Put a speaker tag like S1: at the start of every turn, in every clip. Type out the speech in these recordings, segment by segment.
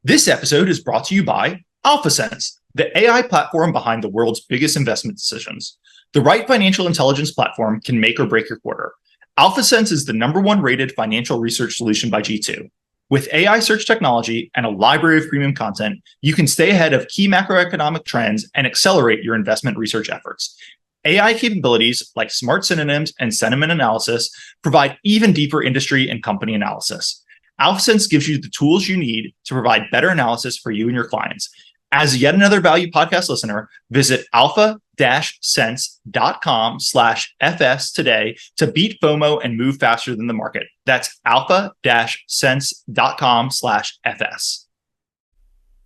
S1: This episode is brought to you by AlphaSense, the AI platform behind the world's biggest investment decisions. The right financial intelligence platform can make or break your quarter. AlphaSense is the #1 rated financial research solution by G2. With AI search technology and a library of premium content, you can stay ahead of key macroeconomic trends and accelerate your investment research efforts. AI capabilities like smart synonyms and sentiment analysis provide even deeper industry and company analysis. AlphaSense gives you the tools you need to provide better analysis for you and your clients. As yet another value podcast listener, visit alpha-sense.com/FS today to beat FOMO and move faster than the market. That's alpha-sense.com/FS.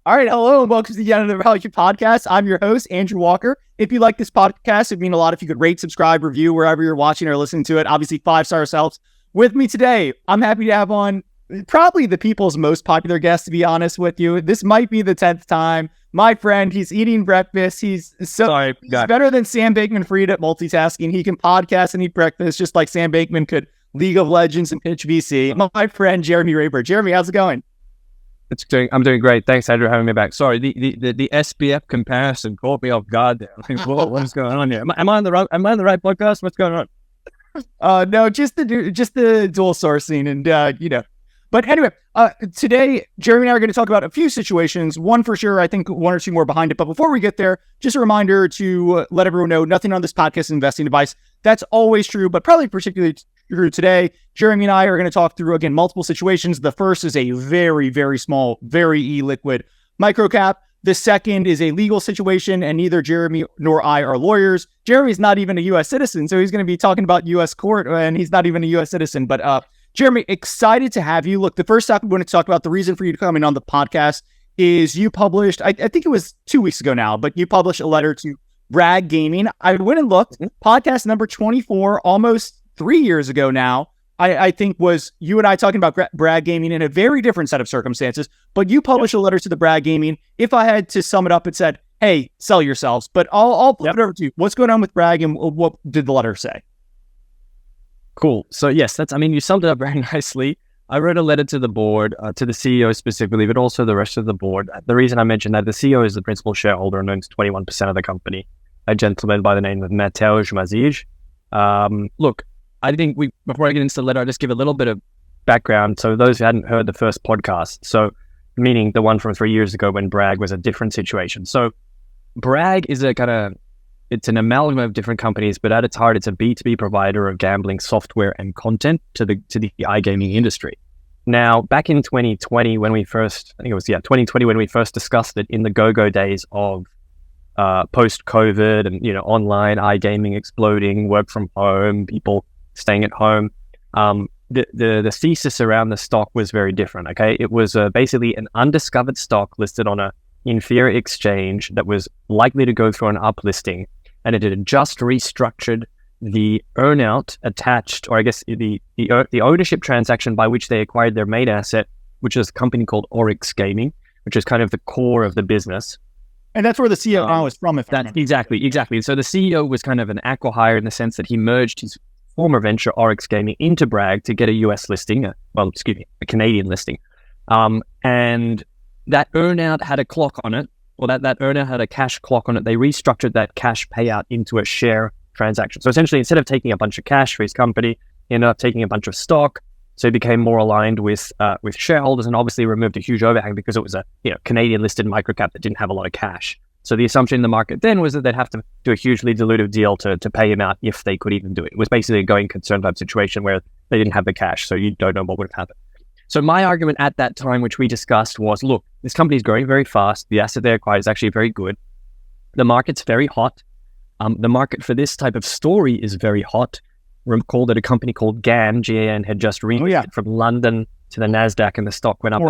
S2: All right, hello and welcome to yet another Value Podcast. I'm your host, Andrew Walker. If you like this podcast, it'd mean a lot if you could rate, subscribe, review wherever you're watching or listening to it. Obviously, 5-star helps. With me today, I'm happy to have on probably the people's most popular guest, to be honest with you. This might be the 10th time. My friend, he's eating breakfast. He's better than Sam Bankman-Fried at multitasking. He can podcast and eat breakfast just like Sam Bankman could League of Legends and pitch VC. My friend, Jeremy Rayburn. Jeremy, how's it going?
S3: I'm doing great. Thanks, Andrew, for having me back. Sorry, the SBF comparison caught me off guard there. I think, what is going on here? Am I on the right podcast? What's going
S2: on? No, just the dual sourcing and But anyway, today, Jeremy and I are going to talk about a few situations. One for sure, I think one or two more behind it. But before we get there, just a reminder to let everyone know nothing on this podcast is investing advice. That's always true, but probably particularly true today. Jeremy and I are going to talk through, again, multiple situations. The first is a very, very small, very illiquid microcap. The second is a legal situation, and neither Jeremy nor I are lawyers. Jeremy's not even a U.S. citizen, so he's going to be talking about U.S. court, and he's not even a U.S. citizen. But Jeremy, excited to have you. Look, the first topic we want to talk about, the reason for you to come in on the podcast is you published, I think it was 2 weeks ago now, but you published a letter to Bragg Gaming. I went and looked, podcast number 24, almost 3 years ago now, I think was you and I talking about Bragg Gaming in a very different set of circumstances, but you published a letter to the Bragg Gaming. If I had to sum it up, it said, hey, sell yourselves, but I'll flip it over to you. What's going on with Bragg and what did the letter say?
S3: Cool. So yes, you summed it up very nicely. I wrote a letter to the board, to the CEO specifically, but also the rest of the board. The reason I mentioned that, the CEO is the principal shareholder and owns 21% of the company, a gentleman by the name of Mateusz Mazij. Look, I think before I get into the letter, I'll just give a little bit of background. So those who hadn't heard the first podcast, so meaning the one from 3 years ago when Bragg was a different situation. So Bragg is it's an amalgam of different companies, but at its heart, it's a B2B provider of gambling software and content to the iGaming industry. Now, back in 2020, when we first discussed it in the go-go days of post-COVID and, online iGaming exploding, work from home, people staying at home, the thesis around the stock was very different, okay? It was basically an undiscovered stock listed on a inferior exchange that was likely to go through an uplisting, and it had just restructured the earnout attached, or I guess the ownership transaction by which they acquired their main asset, which is a company called Oryx Gaming, which is kind of the core of the business.
S2: And that's where the CEO was from, if that
S3: exactly. And so the CEO was kind of an acqui-hire in the sense that he merged his former venture, Oryx Gaming, into Bragg to get a US listing, a Canadian listing. And that earnout had a clock on it, or that earnout had a cash clock on it. They restructured that cash payout into a share transaction. So essentially, instead of taking a bunch of cash for his company, he ended up taking a bunch of stock. So he became more aligned with shareholders, and obviously removed a huge overhang because it was a Canadian listed microcap that didn't have a lot of cash. So the assumption in the market then was that they'd have to do a hugely dilutive deal to pay him out if they could even do it. It was basically a going concern type situation where they didn't have the cash, so you don't know what would have happened. So my argument at that time, which we discussed, was, look, this company is growing very fast. The asset they acquired is actually very good. The market's very hot. The market for this type of story is very hot. Recall that a company called GAN, G-A-N, had just relisted from London to the NASDAQ, and the stock went up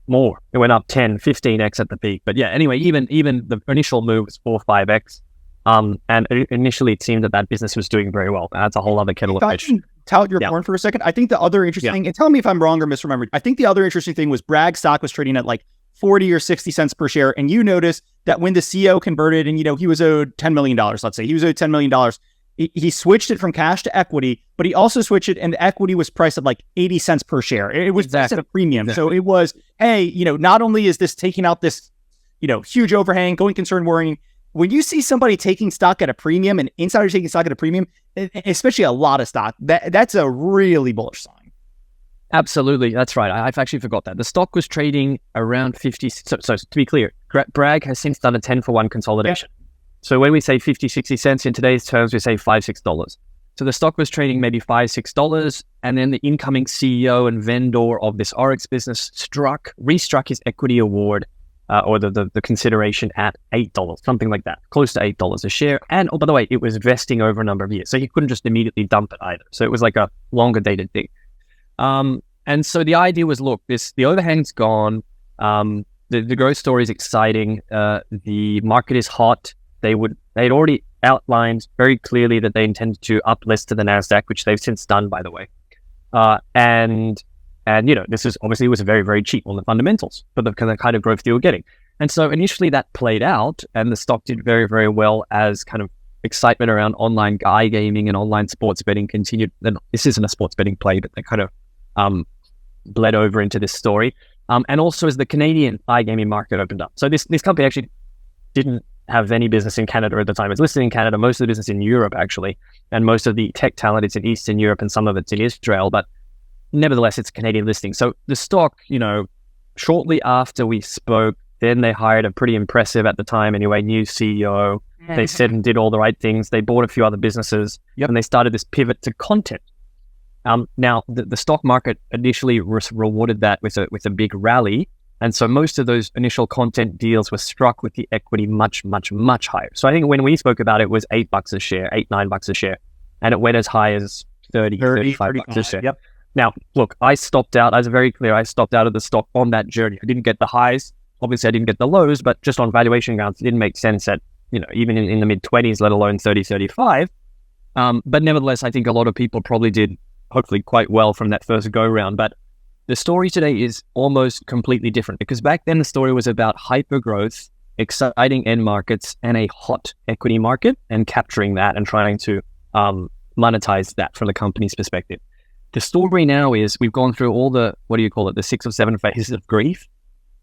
S3: more. It went up 10, 15x at the peak. But yeah, anyway, even the initial move was 4 or 5x. And initially it seemed that business was doing very well. That's a whole other kettle of fish.
S2: Tout your horn for a second. I think the other interesting thing, and tell me if I'm wrong or misremembered, I think the other interesting thing was Bragg stock was trading at like 40 or 60 cents per share. And you noticed that when the CEO converted and, he was owed $10 million, let's say he was owed $10 million, he switched it from cash to equity, but he also switched it, and the equity was priced at like 80 cents per share. It was priced at a premium. So it was, hey, not only is this taking out this, huge overhang, going concern worrying, when you see somebody taking stock at a premium and insiders taking stock at a premium, especially a lot of stock, that's a really bullish sign.
S3: Absolutely. That's right. I've actually forgot that. The stock was trading around 50. So to be clear, Bragg has since done a 10-for-1 consolidation. Yeah. So when we say 50, 60 cents in today's terms, we say $5, $6. So the stock was trading maybe $5, $6. And then the incoming CEO and vendor of this Oryx business restruck his equity award or the consideration at $8, something like that, close to $8 a share. And by the way, it was vesting over a number of years. So he couldn't just immediately dump it either. So it was like a longer dated thing. And so the idea was, look, the overhang's gone. The growth story is exciting. The market is hot. They'd already outlined very clearly that they intended to uplist to the NASDAQ, which they've since done, by the way. And this is obviously was very, very cheap on the fundamentals for the kind of growth you were getting. And so initially that played out, and the stock did very, very well as kind of excitement around online iGaming and online sports betting continued. This isn't a sports betting play, but they kind of bled over into this story. And also as the Canadian iGaming market opened up. So this company actually didn't have any business in Canada at the time. It's listed in Canada, most of the business in Europe actually, and most of the tech talent is in Eastern Europe and some of it's in Israel, but nevertheless it's a Canadian listing. So the stock, shortly after we spoke, then they hired a pretty impressive at the time anyway, new CEO. They said and did all the right things. They bought a few other businesses and they started this pivot to content. Now, the stock market initially rewarded that with a big rally. And so most of those initial content deals were struck with the equity much, much, much higher. So I think when we spoke about it, it was $8 a share, $9 a share. And it went as high as 35 bucks a share.
S2: Yep.
S3: Now, look, I stopped out. I was very clear. I stopped out of the stock on that journey. I didn't get the highs. Obviously, I didn't get the lows, but just on valuation grounds, it didn't make sense at, even in the mid-20s, let alone 30, 35. But nevertheless, I think a lot of people probably did hopefully quite well from that first go round. But the story today is almost completely different, because back then the story was about hyper growth, exciting end markets, and a hot equity market, and capturing that and trying to monetize that from the company's perspective. The story now is we've gone through all the 6 or 7 phases of grief.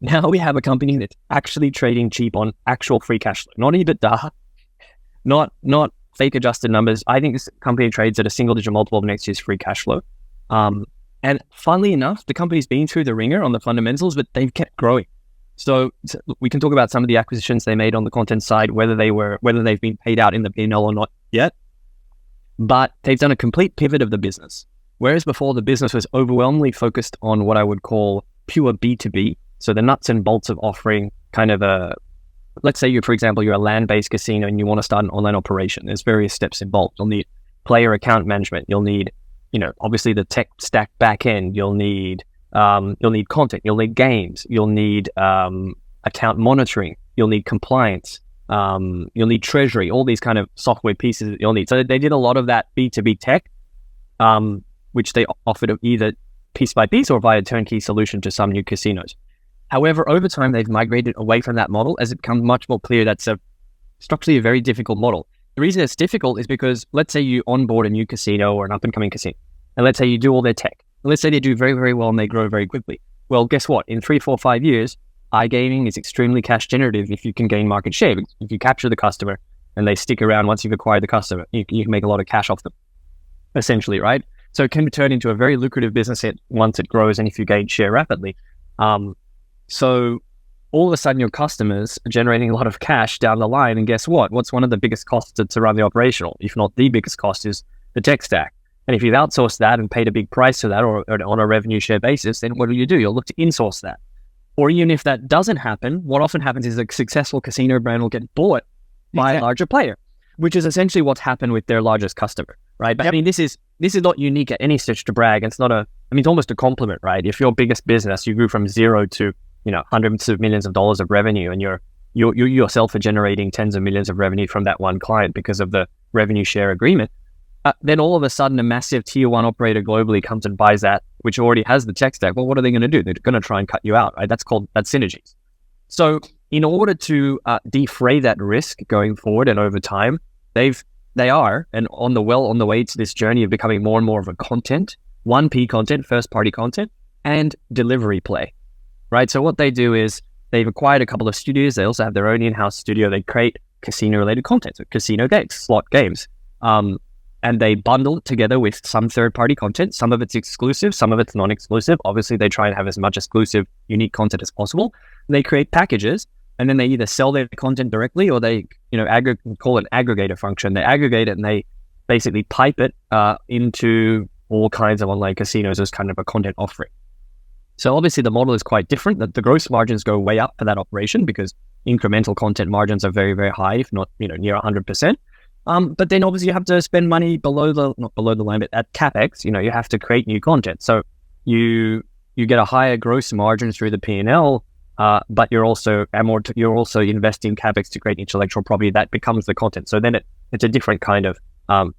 S3: Now we have a company that's actually trading cheap on actual free cash flow, not EBITDA, not fake adjusted numbers. I think this company trades at a single-digit multiple of next year's free cash flow. And funnily enough, the company's been through the ringer on the fundamentals, but they've kept growing. So we can talk about some of the acquisitions they made on the content side, whether they've been paid out in the P&L or not yet. But they've done a complete pivot of the business. Whereas before, the business was overwhelmingly focused on what I would call pure B2B. So the nuts and bolts of offering kind of let's say for example, you're a land-based casino and you want to start an online operation. There's various steps involved. You'll need player account management. You'll need, obviously the tech stack back end. You'll need content. You'll need games. You'll need account monitoring. You'll need compliance. You'll need treasury. All these kind of software pieces that you'll need. So they did a lot of that B2B tech, which they offered either piece by piece or via turnkey solution to some new casinos. However, over time, they've migrated away from that model as it becomes much more clear that's structurally a very difficult model. The reason it's difficult is because let's say you onboard a new casino or an up-and-coming casino, and let's say you do all their tech. And let's say they do very, very well and they grow very quickly. Well, guess what? In 3, 4, 5 years, iGaming is extremely cash generative if you can gain market share. If you capture the customer and they stick around once you've acquired the customer, you can make a lot of cash off them, essentially, right? So it can turn into a very lucrative business once it grows and if you gain share rapidly. So all of a sudden your customers are generating a lot of cash down the line, and guess what? What's one of the biggest costs to run the operational, if not the biggest cost, is the tech stack. And if you've outsourced that and paid a big price for that or on a revenue share basis, then what do? You'll look to insource that. Or even if that doesn't happen, what often happens is a successful casino brand will get bought by a larger player, which is essentially what's happened with their largest customer, right? But I mean, this is not unique at any stitch to Bragg. It's it's almost a compliment, right? If your biggest business, you grew from zero to hundreds of millions of dollars of revenue, and you yourself are generating tens of millions of revenue from that one client because of the revenue share agreement, then all of a sudden a massive tier 1 operator globally comes and buys that, which already has the tech stack. Well, what are they going to do? They're going to try and cut you out, right? That's synergies. So in order to defray that risk going forward and over time, they've they are, and on the way to this journey of becoming more and more of a content, 1P content, first party content, and delivery play, right? So what they do is they've acquired a couple of studios. They also have their own in-house studio. They create casino related content, so casino games, slot games. And they bundle it together with some third-party content. Some of it's exclusive, some of it's non-exclusive. Obviously, they try and have as much exclusive, unique content as possible. They create packages, and then they either sell their content directly or they, call it an aggregator function. They aggregate it and they basically pipe it into all kinds of online casinos as kind of a content offering. So obviously, the model is quite different. The gross margins go way up for that operation because incremental content margins are very, very high, if not, near 100%. But then obviously you have to spend money not below the line, but at CapEx, you have to create new content. So you get a higher gross margin through the P&L, but you're also investing CapEx to create intellectual property that becomes the content. So then it's a different kind of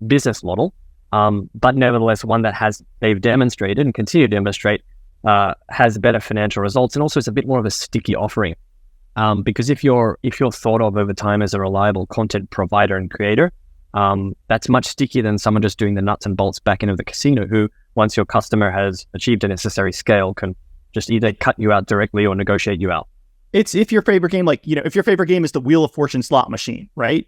S3: business model, but nevertheless one that they've demonstrated and continue to demonstrate has better financial results, and also it's a bit more of a sticky offering. Because if you're thought of over time as a reliable content provider and creator, that's much stickier than someone just doing the nuts and bolts back end of the casino, who, once your customer has achieved a necessary scale, can just either cut you out directly or negotiate you out.
S2: It's if your favorite game, if your favorite game is the Wheel of Fortune slot machine, right?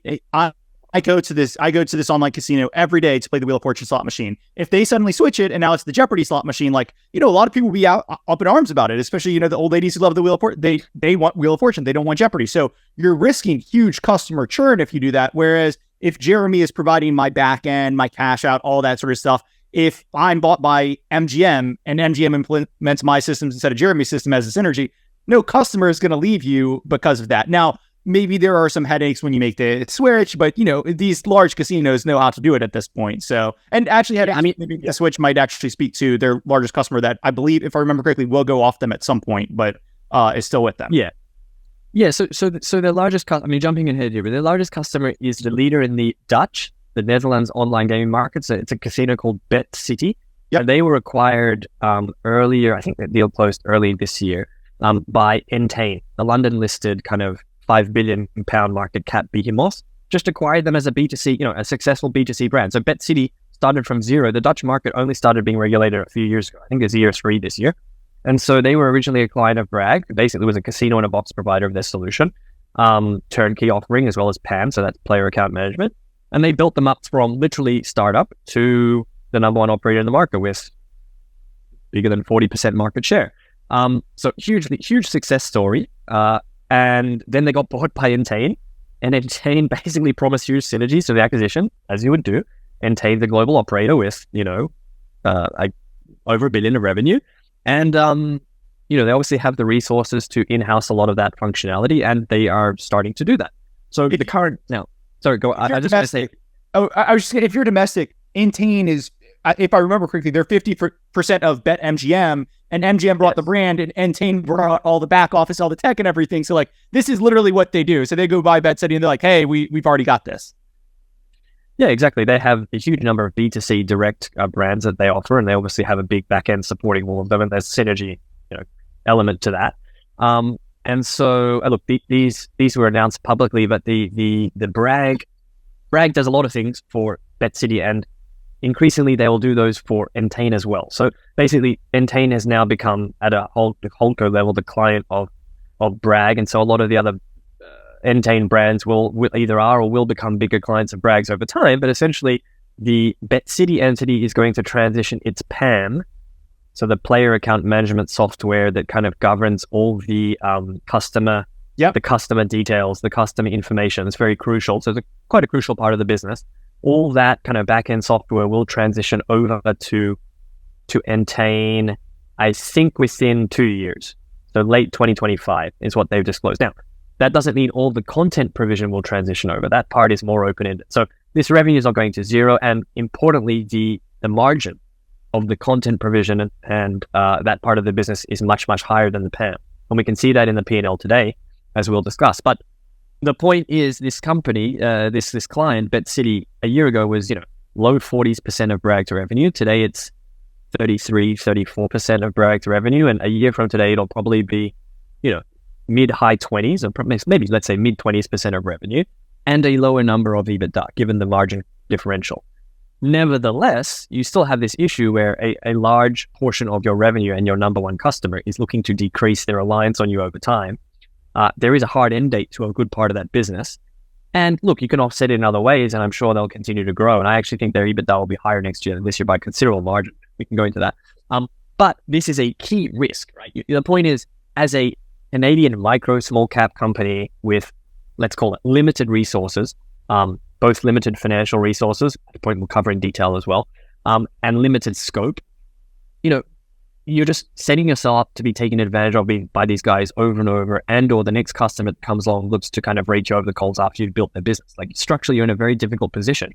S2: I go to this online casino every day to play the Wheel of Fortune slot machine. If they suddenly switch it and now it's the Jeopardy slot machine, a lot of people will be up in arms about it, especially, the old ladies who love the Wheel of Fortune. They want Wheel of Fortune. They don't want Jeopardy. So you're risking huge customer churn if you do that. Whereas if Jeremy is providing my back end, my cash out, all that sort of stuff, if I'm bought by MGM and MGM implements my systems instead of Jeremy's system as a synergy, no customer is going to leave you because of that. Now, maybe there are some headaches when you make the switch, but these large casinos know how to do it at this point. So, and actually, the switch might actually speak to their largest customer that I believe, if I remember correctly, will go off them at some point, but is still with them.
S3: Yeah. So their largest customer, jumping ahead here, but their largest customer is the leader in the Netherlands online gaming market. So it's a casino called Bet City. Yep. And they were acquired earlier. I think the deal closed early this year by Entain, the London-listed kind of £5 billion market cap behemoth. Just acquired them as a B2C, a successful B2C brand. So Bet City started from zero. The Dutch market only started being regulated a few years ago. I think it's year 3 this year. And so they were originally a client of Bragg. Basically, was a casino in a box provider of their solution, turnkey offering as well as PAM, so that's player account management. And they built them up from literally startup to the number one operator in the market with bigger than 40% market share. So huge success story. And then they got bought by Entain, and Entain basically promised huge synergies to the acquisition, as you would do. Entain, the global operator with, over $1 billion of revenue. And, they obviously have the resources to in-house a lot of that functionality, and they are starting to do that. So the current, now, sorry, go, I just want to say.
S2: Oh, I was just saying, if you're domestic, Entain is, if I remember correctly, they're 50% of BetMGM, and MGM brought the brand, and Entain brought all the back office, all the tech and everything. So this is literally what they do. So they go buy Bet City and they're like, hey, we've already got this.
S3: Yeah, exactly. They have a huge number of B2C direct brands that they offer, and they obviously have a big back end supporting all of them, and there's synergy, element to that. And so, look, these were announced publicly, but the Bragg does a lot of things for Bet City, and increasingly they will do those for Entain as well. So basically, Entain has now become at a holdco level the client of Bragg, and so a lot of the other Entain brands will either are or will become bigger clients of Bragg's over time. But essentially, the Bet City entity is going to transition its PAM, so the player account management software that kind of governs all the customer, the customer details, the customer information. It's very crucial. So it's quite a crucial part of the business. All that kind of back-end software will transition over to Entain, I think within 2 years. So late 2025 is what they've disclosed. Now, that doesn't mean all the content provision will transition over. That part is more open-ended. So this revenue is not going to zero, and importantly, the margin of the content provision and that part of the business is much, much higher than the PAM. And we can see that in the P&L today, as we'll discuss. But the point is, this company, this client, Bet City, a year ago was, low 40% of Bragg's revenue. Today, it's 34% of Bragg's revenue. And a year from today, it'll probably be, mid-high 20s, or maybe let's say mid-20s% of revenue, and a lower number of EBITDA, given the margin differential. Nevertheless, you still have this issue where a large portion of your revenue and your number one customer is looking to decrease their reliance on you over time. There is a hard end date to a good part of that business. And look, you can offset it in other ways, and I'm sure they'll continue to grow. And I actually think their EBITDA will be higher next year than this year by considerable margin. We can go into that. But this is a key risk, right? The point is, as a Canadian micro small cap company with, let's call it, limited resources, both limited financial resources, the point we'll cover in detail as well, and limited scope, you're just setting yourself up to be taken advantage of by these guys over and over, and or the next customer that comes along looks to kind of rate you over the coals after you've built their business. Like, structurally, you're in a very difficult position.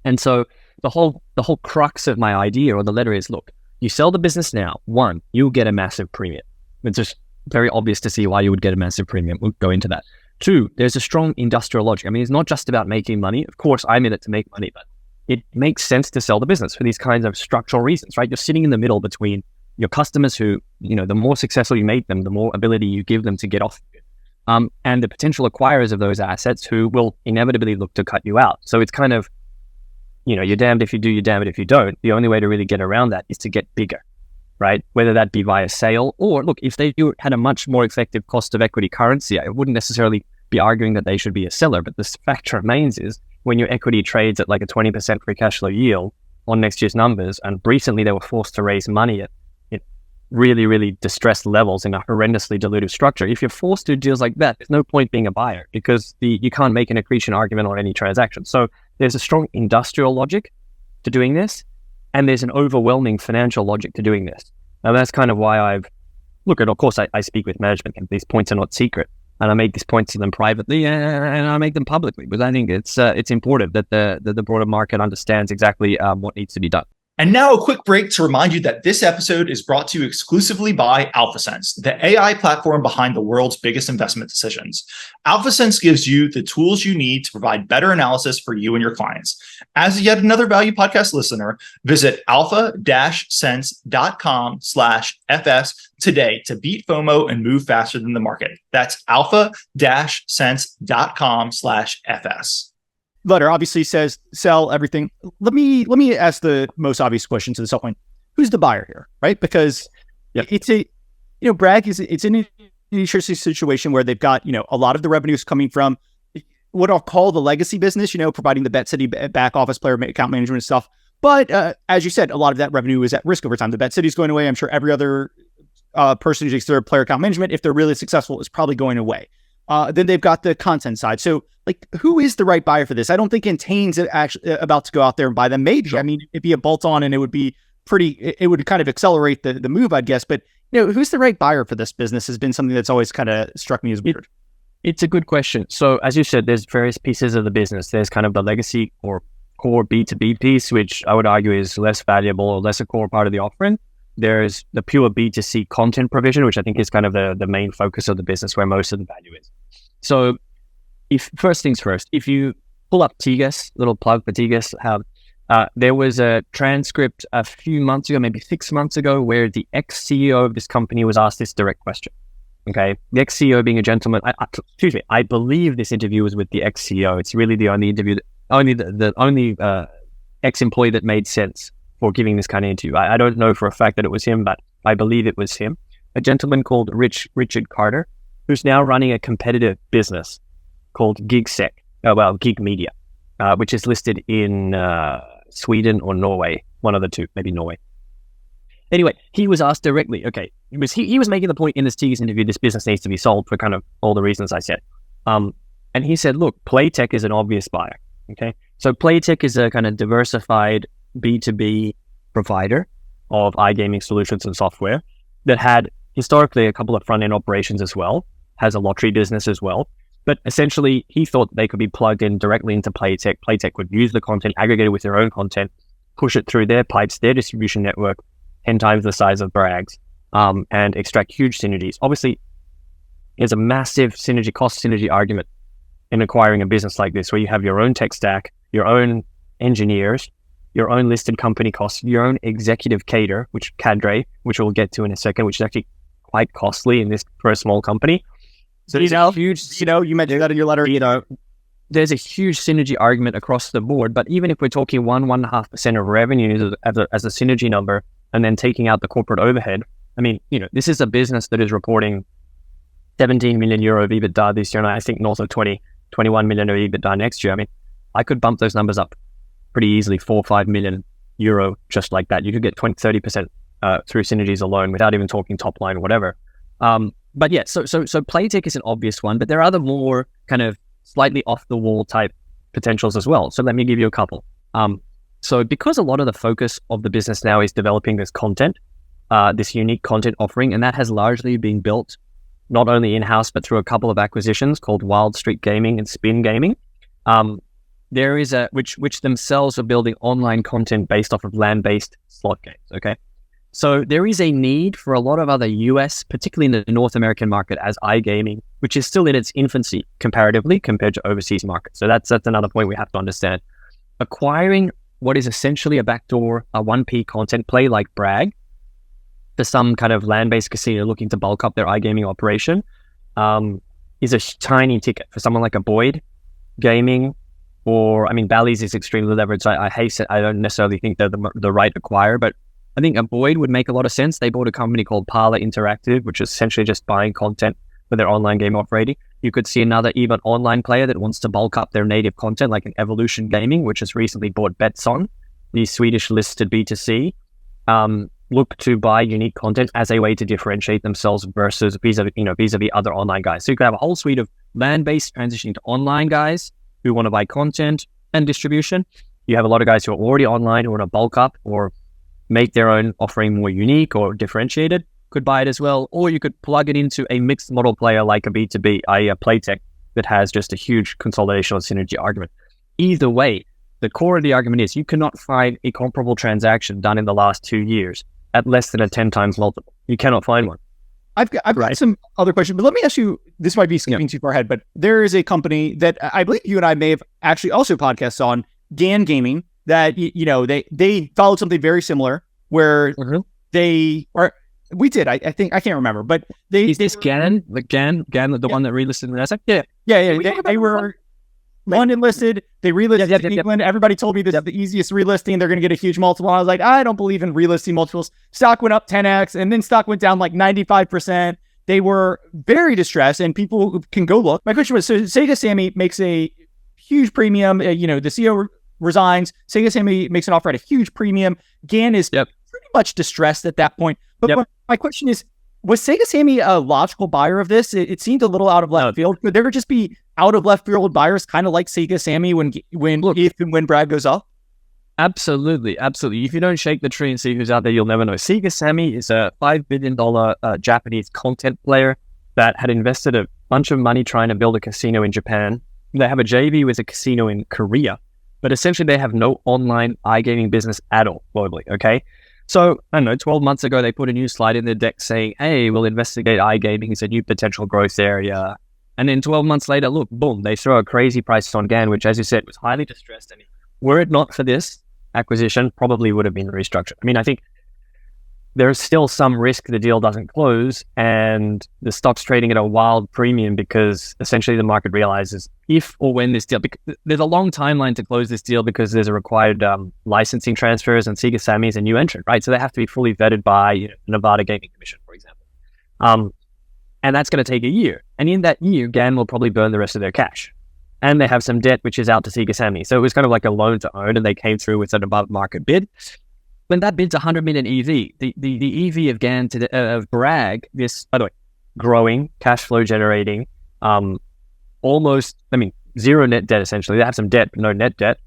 S3: And so the whole crux of my idea or the letter is, look, you sell the business now. One, you'll get a massive premium. It's just very obvious to see why you would get a massive premium. We'll go into that. Two, there's a strong industrial logic. I mean, it's not just about making money. Of course, I'm in it to make money, but it makes sense to sell the business for these kinds of structural reasons, right? You're sitting in the middle between your customers who, the more successful you make them, the more ability you give them to get off you, and the potential acquirers of those assets who will inevitably look to cut you out. So it's kind of, you're damned if you do, you're damned if you don't. The only way to really get around that is to get bigger, right? Whether that be via sale or, look, if they had a much more effective cost of equity currency, I wouldn't necessarily be arguing that they should be a seller. But the fact remains is when your equity trades at like a 20% free cash flow yield on next year's numbers, and recently they were forced to raise money at really, really distressed levels in a horrendously dilutive structure. If you're forced to do deals like that, there's no point being a buyer because you can't make an accretion argument on any transaction. So there's a strong industrial logic to doing this, and there's an overwhelming financial logic to doing this. Now that's kind of why of course I speak with management, and these points are not secret, and I make these points to them privately and I make them publicly because I think it's important that the broader market understands exactly what needs to be done.
S1: And now a quick break to remind you that this episode is brought to you exclusively by AlphaSense, the AI platform behind the world's biggest investment decisions. AlphaSense gives you the tools you need to provide better analysis for you and your clients. As yet another value podcast listener, visit alpha-sense.com/FS today to beat FOMO and move faster than the market. That's alpha-sense.com/FS.
S2: Letter obviously says sell everything. Let me ask the most obvious question to this point. Who's the buyer here, right? Because it's Bragg it's in an interesting situation where they've got, a lot of the revenues coming from what I'll call the legacy business, providing the BetCity back office player account management stuff. But as you said, a lot of that revenue is at risk over time. The BetCity's going away. I'm sure every other person who takes their player account management, if they're really successful, is probably going away. Then they've got the content side. So, who is the right buyer for this? I don't think Entain's actually about to go out there and buy them. Maybe. Sure. I mean, it'd be a bolt-on and it would be it would kind of accelerate the move, I'd guess. But, who's the right buyer for this business has been something that's always kind of struck me as weird.
S3: It's a good question. So, as you said, there's various pieces of the business. There's kind of the legacy or core B2B piece, which I would argue is less valuable or less a core part of the offering. There's the pure B2C content provision, which I think is kind of the main focus of the business where most of the value is. So first things first, if you pull up TGS, little plug for TGS, there was a transcript a few months ago, maybe 6 months ago, where the ex-CEO of this company was asked this direct question. Okay, the ex-CEO being a gentleman, I believe this interview was with the ex-CEO. It's really the only interview, the only ex-employee that made sense for giving this kind of interview. I don't know for a fact that it was him, but I believe it was him. A gentleman called Richard Carter, who's now running a competitive business called Gig Media, which is listed in Sweden or Norway, one of the two, maybe Norway. Anyway, he was asked directly, okay, he was making the point in this TGS interview, this business needs to be sold for kind of all the reasons I said. And he said, look, Playtech is an obvious buyer, okay? So Playtech is a kind of diversified B2B provider of iGaming solutions and software that had historically a couple of front-end operations as well, has a lottery business as well. But essentially, he thought they could be plugged in directly into Playtech. Playtech would use the content, aggregate it with their own content, push it through their pipes, their distribution network, 10 times the size of Bragg's, and extract huge synergies. Obviously, there's a massive cost synergy argument in acquiring a business like this, where you have your own tech stack, your own engineers, your own listed company costs, your own executive cadre, which we'll get to in a second, which is actually quite costly for a small company. So
S2: huge. You mentioned that in your letter.
S3: there's a huge synergy argument across the board. But even if we're talking 1.5% of revenues as a synergy number, and then taking out the corporate overhead, I mean, this is a business that is reporting 17 million euro of EBITDA this year, and I think north of 21 million of EBITDA next year. I mean, I could bump those numbers up pretty easily, 4 or 5 million euro, just like that. You could get 30% through synergies alone without even talking top line or whatever. But yeah, so Playtech is an obvious one, but there are other more kind of slightly off the wall type potentials as well. So let me give you a couple. So because a lot of the focus of the business now is developing this content, this unique content offering, and that has largely been built not only in-house, but through a couple of acquisitions called Wild Street Gaming and Spin Gaming. There is which themselves are building online content based off of land-based slot games, okay? So there is a need for a lot of other US, particularly in the North American market, as iGaming, which is still in its infancy comparatively compared to overseas markets. So that's another point we have to understand. Acquiring what is essentially a backdoor, a 1P content play like Bragg to some kind of land-based casino looking to bulk up their iGaming operation is a tiny ticket for someone like a Boyd Gaming, or, I mean, Bally's is extremely leveraged. So I don't necessarily think they're the right acquirer, but I think a Boyd would make a lot of sense. They bought a company called Parlor Interactive, which is essentially just buying content for their online game operating. You could see another even online player that wants to bulk up their native content, like an Evolution Gaming, which has recently bought Betsson, the Swedish listed B2C, look to buy unique content as a way to differentiate themselves versus vis-a-vis other online guys. So you could have a whole suite of land-based transitioning to online guys who want to buy content and distribution. You have a lot of guys who are already online who want to bulk up or make their own offering more unique or differentiated, could buy it as well. Or you could plug it into a mixed model player like a B2B, i.e. a Playtech, that has just a huge consolidation or synergy argument. Either way, the core of the argument is you cannot find a comparable transaction done in the last 2 years at less than a 10 times multiple. You cannot find one.
S2: I've got some other questions, but let me ask you, this might be skipping too far ahead, but there is a company that I believe you and I may have actually also podcasts on, GAN Gaming, that, they followed something very similar where they are, we did, I think, I can't remember, but they... Is
S3: this GAN? The GAN, the one that relisted in NASDAQ?
S2: Yeah. They were London listed, they relisted in England. Everybody told me this is the easiest relisting. They're going to get a huge multiple. I was like, I don't believe in relisting multiples. Stock went up 10x, and then stock went down like 95%. They were very distressed, and people can go look. My question was, so Sega Sammy makes a huge premium. The CEO resigns. Sega Sammy makes an offer at a huge premium. GAN is pretty much distressed at that point. But my question is, was Sega Sammy a logical buyer of this? It seemed a little out of left field. Could there just be out of left field buyers, kind of like Sega Sammy if and when Bragg goes up?
S3: Absolutely. If you don't shake the tree and see who's out there, you'll never know. Sega Sammy is a $5 billion Japanese content player that had invested a bunch of money trying to build a casino in Japan. They have a JV with a casino in Korea, but essentially they have no online iGaming business at all globally, okay? So, I don't know, 12 months ago, they put a new slide in their deck saying, hey, we'll investigate iGaming as a new potential growth area. And then 12 months later, look, boom, they throw a crazy price on GAN, which, as you said, was highly distressed. I mean, were it not for this acquisition, probably would have been restructured. I mean, I think there's still some risk the deal doesn't close and the stock's trading at a wild premium because essentially the market realizes if or when this deal, because there's a long timeline to close this deal because there's a required licensing transfers, and Sega Sammy is a new entrant, right? So they have to be fully vetted by the Nevada Gaming Commission, for example. And that's going to take a year. And in that year, GAN will probably burn the rest of their cash. And they have some debt, which is out to Sega Sammy. So it was kind of like a loan to own, and they came through with an above market bid. When that bid's 100 million EV, the EV of GAN of Bragg, this, by the way, growing, cash flow generating, zero net debt essentially. They have some debt, but no net debt.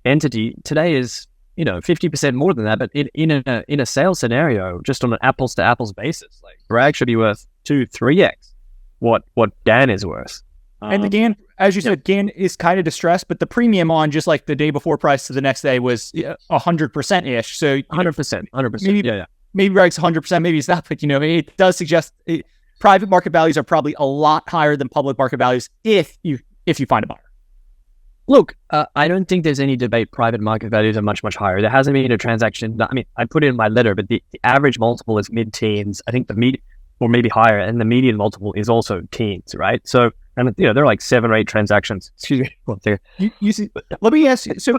S3: Entity today is 50% more than that. But in a sales scenario, just on an apples to apples basis, like Bragg should be worth 2-3x what GAN is worth.
S2: And the GAN, as you said, GAN is kind of distressed, but the premium on just like the day before price to the next day was 100% ish. So
S3: 100%.
S2: Maybe Bragg's 100%, maybe it's not, but it does suggest private market values are probably a lot higher than public market values if you find a buyer.
S3: Look, I don't think there's any debate. Private market values are much, much higher. There hasn't been a transaction. I mean, I put it in my letter, but the average multiple is mid-teens. I think or maybe higher, and the median multiple is also teens, right? So And there are like 7 or 8 transactions. Excuse me. One second.
S2: You see, let me ask you. So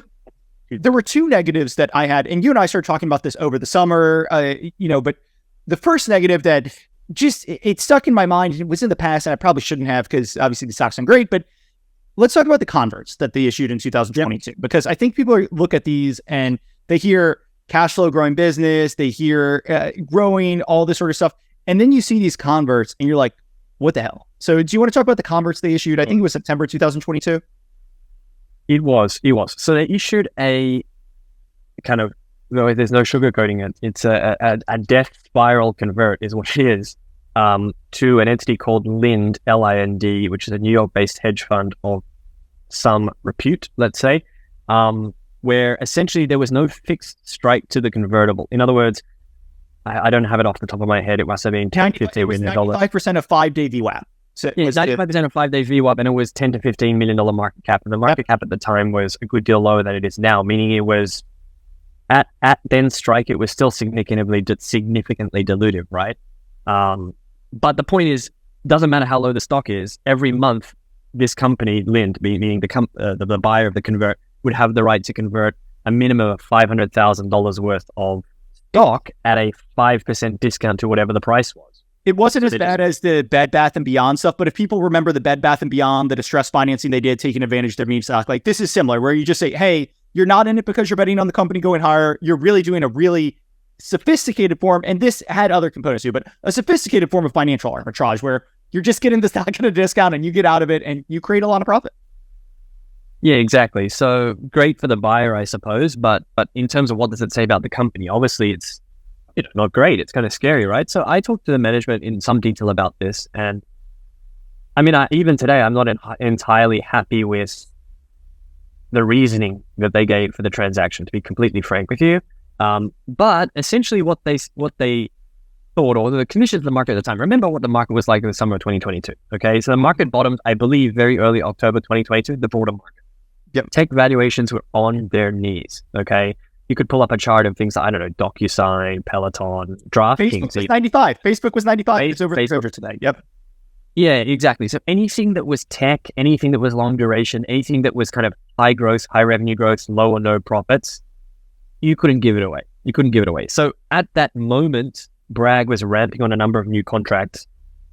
S2: there were 2 negatives that I had, and you and I started talking about this over the summer, but the first negative that just, it stuck in my mind, it was in the past, and I probably shouldn't have, because obviously the stock's done great, but let's talk about the converts that they issued in 2022, because I think people look at these and they hear cash flow growing business, they hear growing, all this sort of stuff, and then you see these converts and you're like, what the hell? So do you want to talk about the converts they issued? I think it was September 2022.
S3: It was. So they issued a kind of, there's no sugarcoating it. It's a death spiral convert is what it is, to an entity called Lind, L-I-N-D, which is a New York-based hedge fund of some repute, let's say, where essentially there was no fixed strike to the convertible. In other words, I don't have it off the top of my head. It must have been $10-15 million.
S2: 95% of 5-day VWAP. So
S3: yeah, 95% of 5-day VWAP, and it was $10 to $15 million market cap. And the market cap at the time was a good deal lower than it is now, meaning it was at then strike, it was still significantly dilutive, right? But the point is, doesn't matter how low the stock is. Every month, this company, Lind, meaning the buyer of the convert, would have the right to convert a minimum of $500,000 worth of stock at a 5% discount to whatever the price was.
S2: It wasn't as bad as the Bed Bath & Beyond stuff, but if people remember the Bed Bath & Beyond, the distress financing they did, taking advantage of their meme stock, like this is similar, where you just say, hey, you're not in it because you're betting on the company going higher. You're really doing a really sophisticated form, and this had other components too, but a sophisticated form of financial arbitrage where you're just getting the stock at a discount and you get out of it and you create a lot of profit.
S3: Yeah, exactly. So great for the buyer, I suppose, but in terms of what does it say about the company, obviously it's not great. It's kind of scary, right? So I talked to the management in some detail about this, and I mean, even today, I'm not entirely happy with the reasoning that they gave for the transaction, to be completely frank with you. But essentially what they thought, or the conditions of the market at the time, remember what the market was like in the summer of 2022, okay? So the market bottomed, I believe, very early October 2022, the broader market.
S2: Yep.
S3: Tech valuations were on their knees, okay? You could pull up a chart of things, I don't know, DocuSign, Peloton, DraftKings.
S2: Facebook was 95. Facebook was 95. It's over
S3: Facebook
S2: today. Yep.
S3: Yeah, exactly. So anything that was tech, anything that was long duration, anything that was kind of high growth, high revenue growth, low or no profits, you couldn't give it away. So at that moment, Bragg was ramping on a number of new contracts,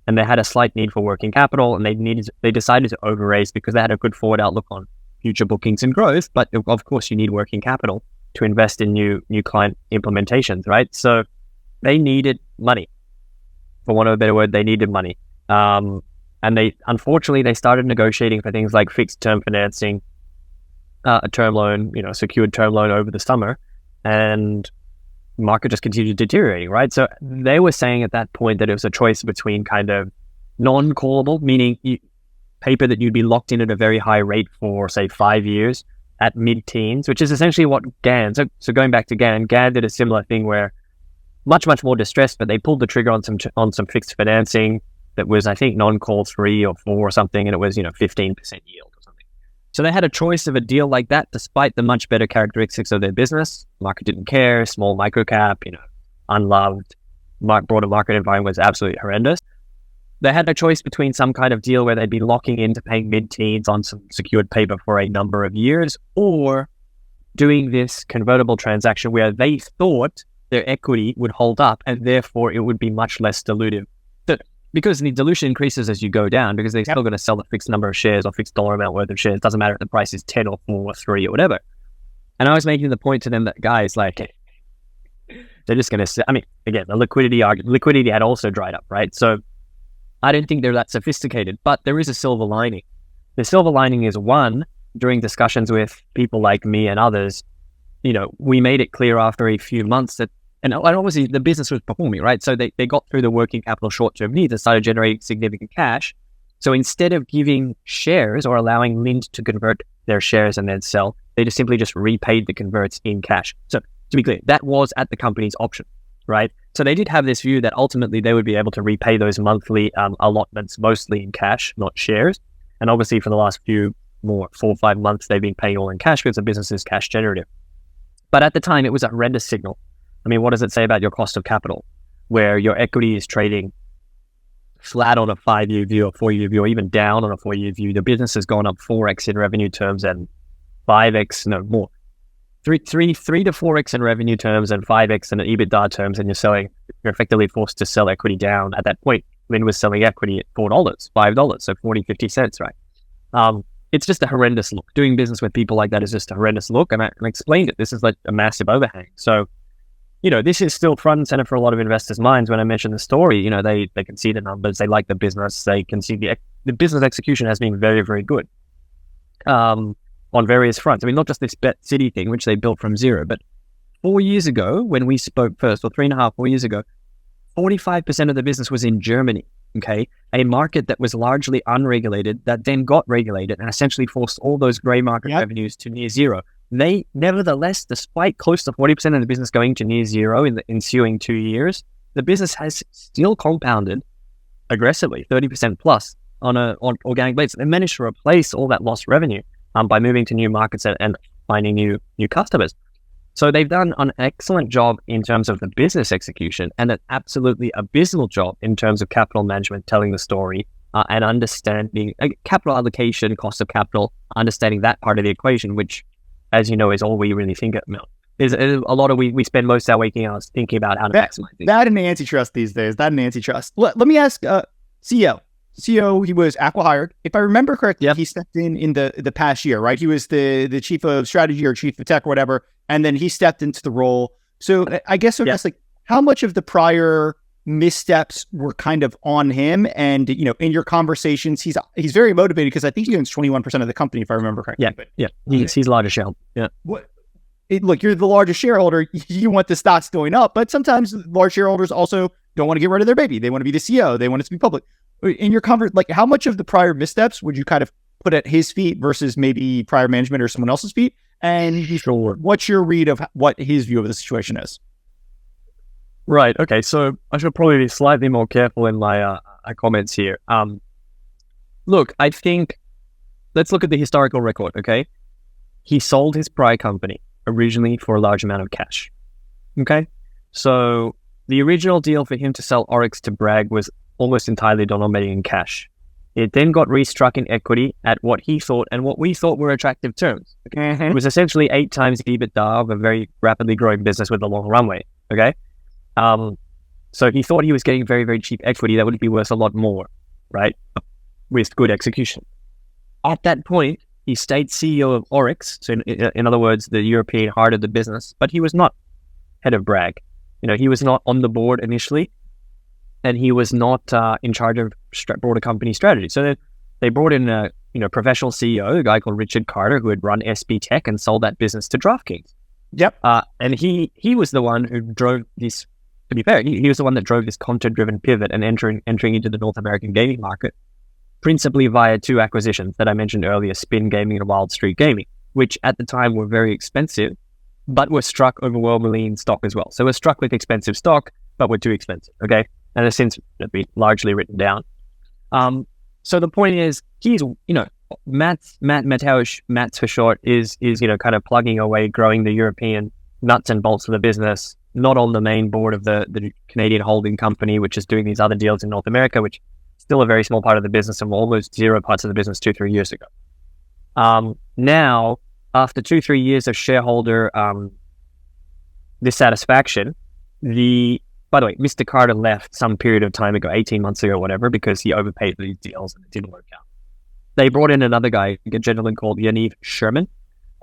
S3: and they had a slight need for working capital, and they decided to overraise because they had a good forward outlook on future bookings and growth. But of course, you need working capital to invest in new client implementations, right? So they needed money. For want of a better word, they needed money. And they started negotiating for things like fixed term financing, a term loan, secured term loan over the summer, and the market just continued deteriorating, right? So they were saying at that point that it was a choice between kind of non-callable, meaning paper that you'd be locked in at a very high rate for, say, 5 years at mid-teens, which is essentially what GAN, so going back to GAN did a similar thing where much, much more distressed, but they pulled the trigger on some fixed financing that was, I think, non-call 3 or 4 or something, and it was, 15% yield or something. So they had a choice of a deal like that, despite the much better characteristics of their business. Market didn't care, small microcap, unloved, broader market environment was absolutely horrendous. They had a choice between some kind of deal where they'd be locking into paying mid-teens on some secured paper for a number of years, or doing this convertible transaction where they thought their equity would hold up and therefore it would be much less dilutive. Because the dilution increases as you go down, because they're still going to sell a fixed number of shares or fixed dollar amount worth of shares. It doesn't matter if the price is 10 or 4 or 3 or whatever. And I was making the point to them that, guys, like, they're just going to, again, the liquidity had also dried up, right? So I don't think they're that sophisticated, but there is a silver lining. The silver lining is, one, during discussions with people like me and others, we made it clear after a few months that, and obviously the business was performing, right? So they got through the working capital short-term needs and started generating significant cash. So instead of giving shares or allowing Lind to convert their shares and then sell, they just simply repaid the converts in cash. So to be clear, that was at the company's option, right? So they did have this view that ultimately they would be able to repay those monthly allotments mostly in cash, not shares. And obviously for the last 4 or 5 months, they've been paying all in cash because the business is cash generative. But at the time, it was a horrendous signal. What does it say about your cost of capital, where your equity is trading flat on a 5-year view or 4-year view, or even down on a 4-year view, the business has gone up 4x in revenue terms and 5x, no more, 3 to 4x in revenue terms and 5x in EBITDA terms, and you're effectively forced to sell equity down. At that point, Lynn was selling equity at $4, $5, so 40, 50 cents, right? It's just a horrendous look. Doing business with people like that is just a horrendous look, and I explained it. This is like a massive overhang. So, this is still front and center for a lot of investors' minds. When I mention the story, they can see the numbers, they like the business, they can see the business execution has been very, very good on various fronts. I mean, not just this Bet City thing, which they built from zero, but 4 years ago when we spoke first, or 3.5, 4 years ago, 45% of the business was in Germany, okay? A market that was largely unregulated, that then got regulated and essentially forced all those gray market revenues to near zero. They, nevertheless, despite close to 40% of the business going to near zero in the ensuing 2 years, the business has still compounded aggressively, 30% plus on organic basis. They managed to replace all that lost revenue by moving to new markets and finding new customers. So they've done an excellent job in terms of the business execution, and an absolutely abysmal job in terms of capital management, telling the story and understanding capital allocation, cost of capital, understanding that part of the equation, which, as you know, is all we really think about. Is a lot of we spend most of our waking hours thinking about how to maximize things.
S2: That and antitrust these days. That and antitrust. Let me ask CEO. CEO, he was acqui-hired. If I remember correctly, he stepped in the past year, right? He was the chief of strategy or chief of tech or whatever, and then he stepped into the role. So I guess like, how much of the prior missteps were kind of on him? And in your conversations, he's very motivated because I think he owns 21% of the company, if I remember correctly.
S3: He's largest shareholder.
S2: Look, you're the largest shareholder. You want the stocks going up, but sometimes large shareholders also don't want to get rid of their baby. They want to be the CEO. They want it to be public. In your how much of the prior missteps would you kind of put at his feet versus maybe prior management or someone else's feet? And what's your read of what his view of the situation is?
S3: Right. Okay. So I should probably be slightly more careful in my comments here. Look, I think let's look at the historical record. Okay. He sold his prior company originally for a large amount of cash. Okay. So the original deal for him to sell Oryx to Bragg was almost entirely denominated in cash. It then got restruck in equity at what he thought and what we thought were attractive terms. Okay? It was essentially 8 times the EBITDA of a very rapidly growing business with a long runway. Okay, so he thought he was getting very, very cheap equity that would be worth a lot more, right? With good execution. At that point, he stayed CEO of Oryx, so in other words, the European heart of the business, but he was not head of Bragg. He was not on the board initially, and he was not in charge of broader company strategy. So they brought in a professional CEO, a guy called Richard Carter, who had run SB Tech and sold that business to DraftKings. And he was the one who drove this. To be fair, he was the one that drove this content-driven pivot and entering into the North American gaming market, principally via 2 acquisitions that I mentioned earlier, Spin Gaming and Wild Streak Gaming, which at the time were very expensive, but were struck overwhelmingly in stock as well. So we're struck with expensive stock, but were too expensive. Okay. And has since been largely written down. So the point is, he's, Matt for short, is kind of plugging away, growing the European nuts and bolts of the business, not on the main board of the Canadian holding company, which is doing these other deals in North America, which is still a very small part of the business and almost zero parts of the business 2-3 years ago. Now, after 2-3 years of shareholder dissatisfaction, by the way, Mr. Carter left some period of time ago, 18 months ago, whatever, because he overpaid for these deals and it didn't work out. They brought in another guy, a gentleman called Yaniv Sherman,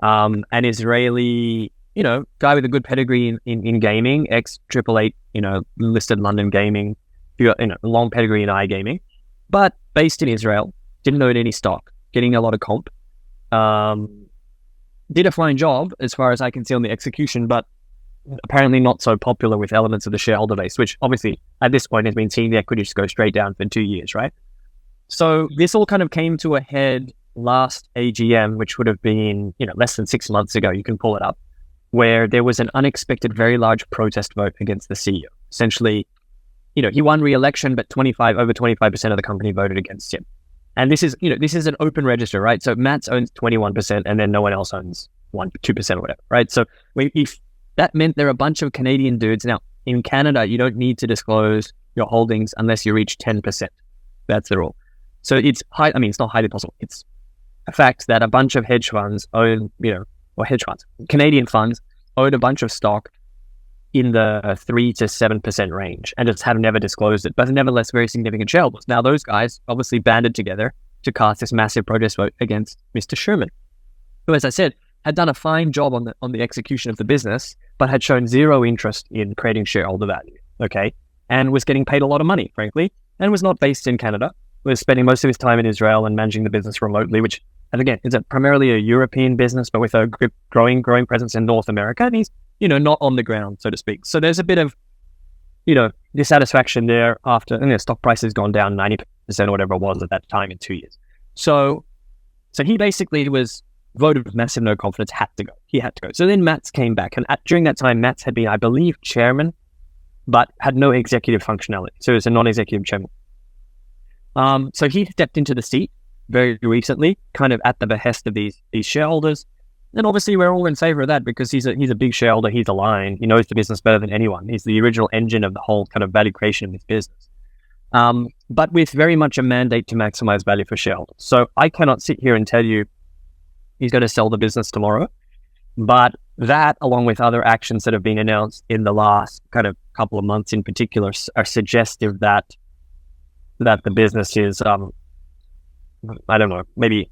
S3: an Israeli, guy with a good pedigree in gaming, ex-888, listed London gaming, long pedigree in iGaming, but based in Israel, didn't own any stock, getting a lot of comp. Did a fine job, as far as I can see, on the execution, but apparently not so popular with elements of the shareholder base, which obviously at this point has been seeing the equity just go straight down for 2 years, right? So this all kind of came to a head last AGM, which would have been, less than 6 months ago, you can pull it up, where there was an unexpected, very large protest vote against the CEO. Essentially, he won re-election, but over 25% of the company voted against him. And this is an open register, right? So Matt owns 21% and then no one else owns 2% or whatever, right? So if that meant there are a bunch of Canadian dudes. Now, in Canada, you don't need to disclose your holdings unless you reach 10%. That's the rule. So it's it's not highly possible. It's a fact that a bunch of hedge funds own, Canadian funds own a bunch of stock in the 3 to 7% range and just have never disclosed it, but nevertheless very significant shareholders. Now, those guys obviously banded together to cast this massive protest vote against Mr. Sherman, who, as I said, had done a fine job on the execution of the business, but had shown zero interest in creating shareholder value, okay? And was getting paid a lot of money, frankly, and was not based in Canada, was spending most of his time in Israel and managing the business remotely, which, and again, is primarily a European business, but with a growing presence in North America. And he's, not on the ground, so to speak. So there's a bit of, dissatisfaction there after, stock price has gone down 90% or whatever it was at that time in 2 years. So he basically was voted with massive no confidence, He had to go. So then Mats came back. And during that time, Mats had been, I believe, chairman, but had no executive functionality. So he was a non-executive chairman. So he stepped into the seat very recently, kind of at the behest of these shareholders. And obviously we're all in favor of that because he's a big shareholder. He's aligned. He knows the business better than anyone. He's the original engine of the whole kind of value creation of this business. But with very much a mandate to maximize value for shareholders. So I cannot sit here and tell you he's going to sell the business tomorrow. But that, along with other actions that have been announced in the last kind of couple of months in particular, are suggestive that the business is, maybe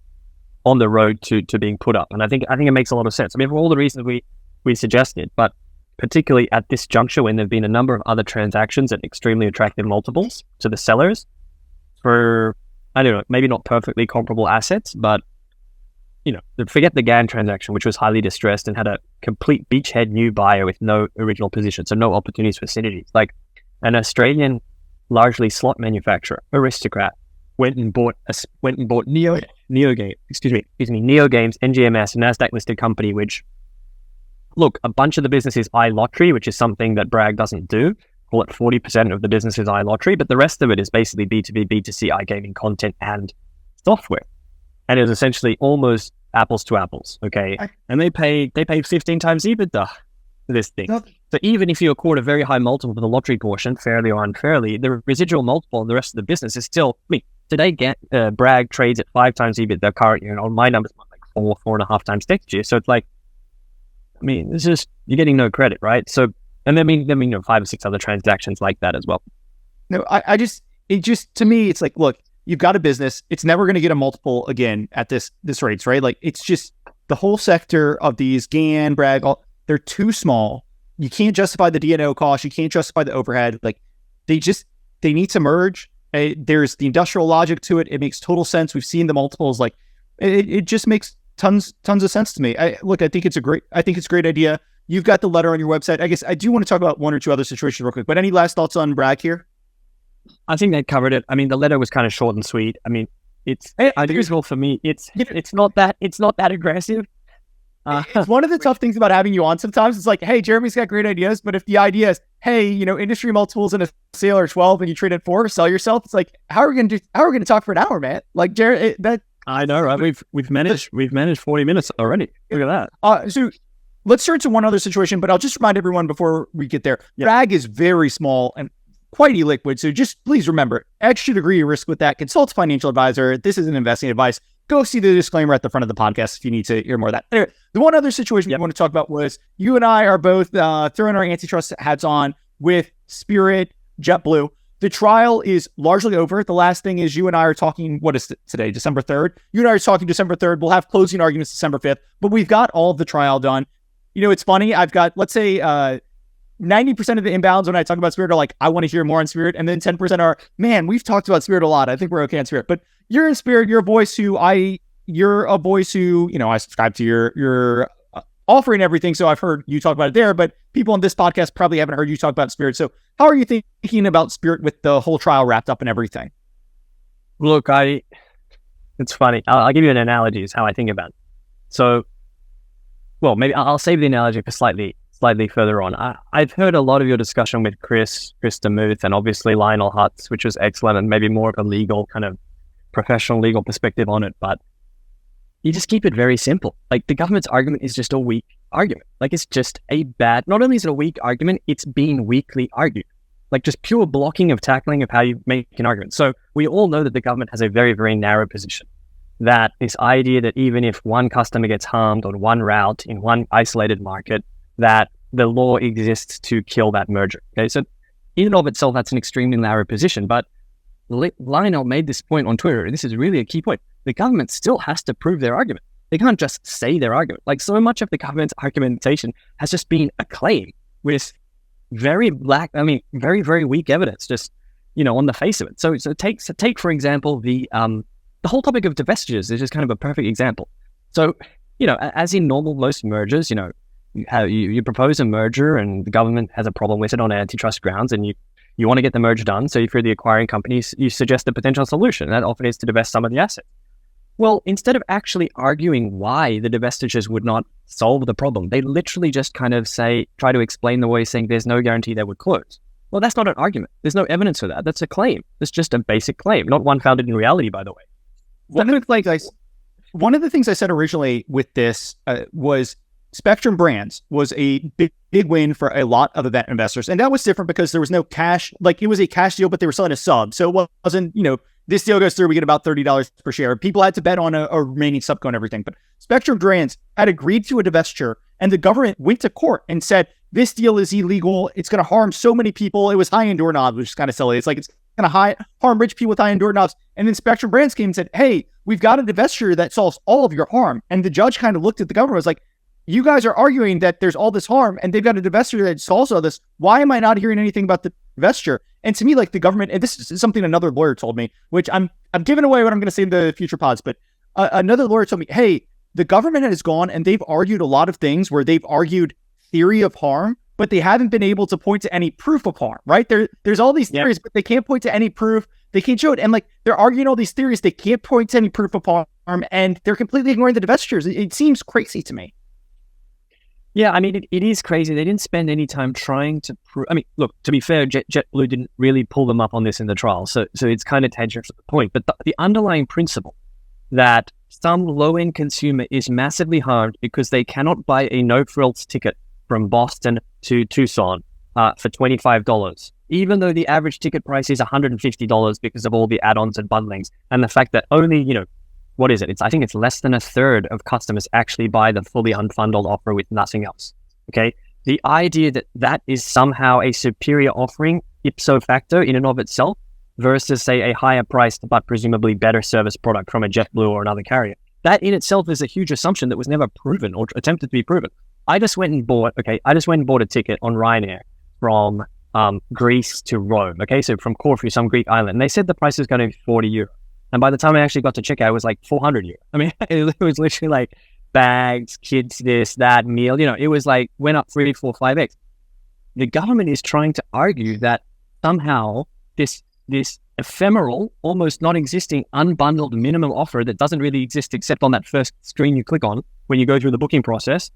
S3: on the road to being put up. And I think it makes a lot of sense. I mean, for all the reasons we suggested, but particularly at this juncture when there've been a number of other transactions at extremely attractive multiples to the sellers for, maybe not perfectly comparable assets, but, forget the GAN transaction, which was highly distressed and had a complete beachhead new buyer with no original position, so no opportunities for synergies. Like an Australian, largely slot manufacturer, Aristocrat, went and bought NeoGames, NGMS, a Nasdaq listed company, which, look, a bunch of the business is iLottery, which is something that Bragg doesn't do. Call it 40% of the business is iLottery, but the rest of it is basically B2B, B2C iGaming content and software. And it's essentially almost apples to apples, okay? And they paid 15 times EBITDA for this thing. So even if you accord a very high multiple for the lottery portion, fairly or unfairly, the residual multiple of the rest of the business is still, today Bragg trades at 5 times EBITDA currently, and on my numbers, like 4.5 times next year. So it's like, it's just, you're getting no credit, right? So, and then 5 or 6 other transactions like that as well.
S2: No, to me, it's like, look, you've got a business. It's never going to get a multiple again at this rates, right? Like, it's just the whole sector of these GAN, Bragg, they're too small. You can't justify the D&O cost. You can't justify the overhead. Like, they need to merge. There's the industrial logic to it. It makes total sense. We've seen the multiples. Like, it just makes tons of sense to me. I think it's a great idea. You've got the letter on your website. I guess I do want to talk about 1 or 2 other situations real quick, but any last thoughts on Bragg here?
S3: I think they covered it. I mean, the letter was kind of short and sweet. I mean, it's unusual for me. It's not that aggressive.
S2: It's one of the tough things about having you on sometimes. It's like, hey, Jeremy's got great ideas, but if the idea is, hey, industry multiples in a sale are 12 and you trade at 4, sell yourself. It's like, how are we going to talk for an hour, man? Like, Jeremy,
S3: I know, right? We've managed 40 minutes already. Look at
S2: that. So let's turn to one other situation, but I'll just remind everyone before we get there. Yep. Bragg is very small and quite illiquid. So just please remember, extra degree of risk with that. Consult a financial advisor. This isn't investing advice. Go see the disclaimer at the front of the podcast if you need to hear more of that. Anyway, the one other situation we want to talk about was you and I are both throwing our antitrust hats on with Spirit, JetBlue. The trial is largely over. The last thing is you and I are talking, what is today, December 3rd? You and I are talking December 3rd. We'll have closing arguments December 5th, but we've got all of the trial done. It's funny. I've got, let's say, 90% of the inbounds when I talk about Spirit are like, I want to hear more on Spirit. And then 10% are, man, we've talked about Spirit a lot. I think we're okay on Spirit. But you're in Spirit. You're a voice who I subscribe to your offering everything. So I've heard you talk about it there, but people on this podcast probably haven't heard you talk about Spirit. So how are you thinking about Spirit with the whole trial wrapped up and everything?
S3: Look, it's funny. I'll give you an analogy is how I think about it. So, well, maybe I'll save the analogy for slightly further on. I've heard a lot of your discussion with Chris DeMuth, and obviously Lionel Hutz, which was excellent, and maybe more of a legal kind of professional legal perspective on it. But you just keep it very simple. Like, the government's argument is just a weak argument. Like, it's just not only is it a weak argument, it's being weakly argued. like just pure blocking of tackling of how you make an argument. So we all know that the government has a very, very narrow position. That this idea that even if one customer gets harmed on one route in one isolated market, that the law exists to kill that merger. Okay, so in and of itself, that's an extremely narrow position. But Lionel made this point on Twitter, and this is really a key point. The government still has to prove their argument. They can't just say their argument. Like, so much of the government's argumentation has just been a claim with very, very weak evidence, just, on the face of it. So take for example, the whole topic of divestitures is just kind of a perfect example. So, as in most mergers, you propose a merger and the government has a problem with it on antitrust grounds, and you want to get the merger done. So if you're the acquiring company, you suggest a potential solution. That often is to divest some of the assets. Well, instead of actually arguing why the divestitures would not solve the problem, they literally just kind of try to explain the way, saying there's no guarantee they would close. Well, that's not an argument. There's no evidence for that. That's a claim. It's just a basic claim, not one founded in reality, by the way.
S2: One of the things I said originally with this was Spectrum Brands was a big win for a lot of event investors. And that was different because there was no cash. Like, it was a cash deal, but they were selling a sub. So it wasn't, this deal goes through, we get about $30 per share. People had to bet on a remaining subco and everything. But Spectrum Brands had agreed to a divestiture, and the government went to court and said, this deal is illegal. It's going to harm so many people. It was high-end doorknobs, which is kind of silly. It's like, it's going to harm rich people with high-end doorknobs. And then Spectrum Brands came and said, hey, we've got a divestiture that solves all of your harm. And the judge kind of looked at the government and was like, you guys are arguing that there's all this harm and they've got a divestiture that solves all this. Why am I not hearing anything about the divestiture? And to me, like, the government, and this is something another lawyer told me, which I'm giving away what I'm going to say in the future pods, but another lawyer told me, hey, the government has gone and they've argued a lot of things where they've argued theory of harm, but they haven't been able to point to any proof of harm, right? There's all these theories, but they can't point to any proof. They can't show it. And like, they're arguing all these theories. They can't point to any proof of harm, and they're completely ignoring the divestitures. It seems crazy to me.
S3: Yeah, I mean, it is crazy. They didn't spend any time trying to prove. I mean, look, to be fair, JetBlue didn't really pull them up on this in the trial. So it's kind of tangent to the point. But the underlying principle that some low-end consumer is massively harmed because they cannot buy a no-frills ticket from Boston to Tucson for $25, even though the average ticket price is $150 because of all the add-ons and bundlings. And the fact that only, what is it? I think it's less than a third of customers actually buy the fully unbundled offer with nothing else. Okay. The idea that that is somehow a superior offering ipso facto in and of itself versus, say, a higher priced but presumably better service product from a JetBlue or another carrier. That in itself is a huge assumption that was never proven or attempted to be proven. I just went and bought a ticket on Ryanair from Greece to Rome. Okay. So from Corfu, some Greek island. And they said the price is going to be €40. And by the time I actually got to checkout, it was like €400. I mean, it was literally like bags, kids, this, that, meal. It was like went up 3, 4, 5x. The government is trying to argue that somehow this ephemeral, almost non-existing, unbundled minimum offer that doesn't really exist except on that first screen you click on when you go through the booking process,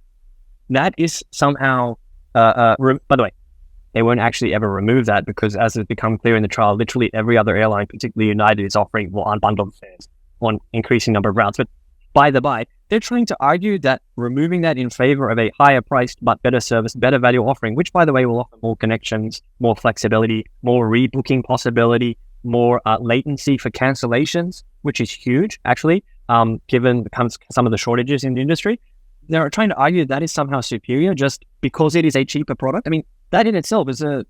S3: that is somehow, by the way, they won't actually ever remove that because, as has become clear in the trial, literally every other airline, particularly United, is offering more unbundled fares on increasing number of routes. But by the by, they're trying to argue that removing that in favor of a higher priced but better service, better value offering, which, by the way, will offer more connections, more flexibility, more rebooking possibility, more latency for cancellations, which is huge, actually, given some of the shortages in the industry. They're trying to argue that is somehow superior just because it is a cheaper product. I mean, that in itself is I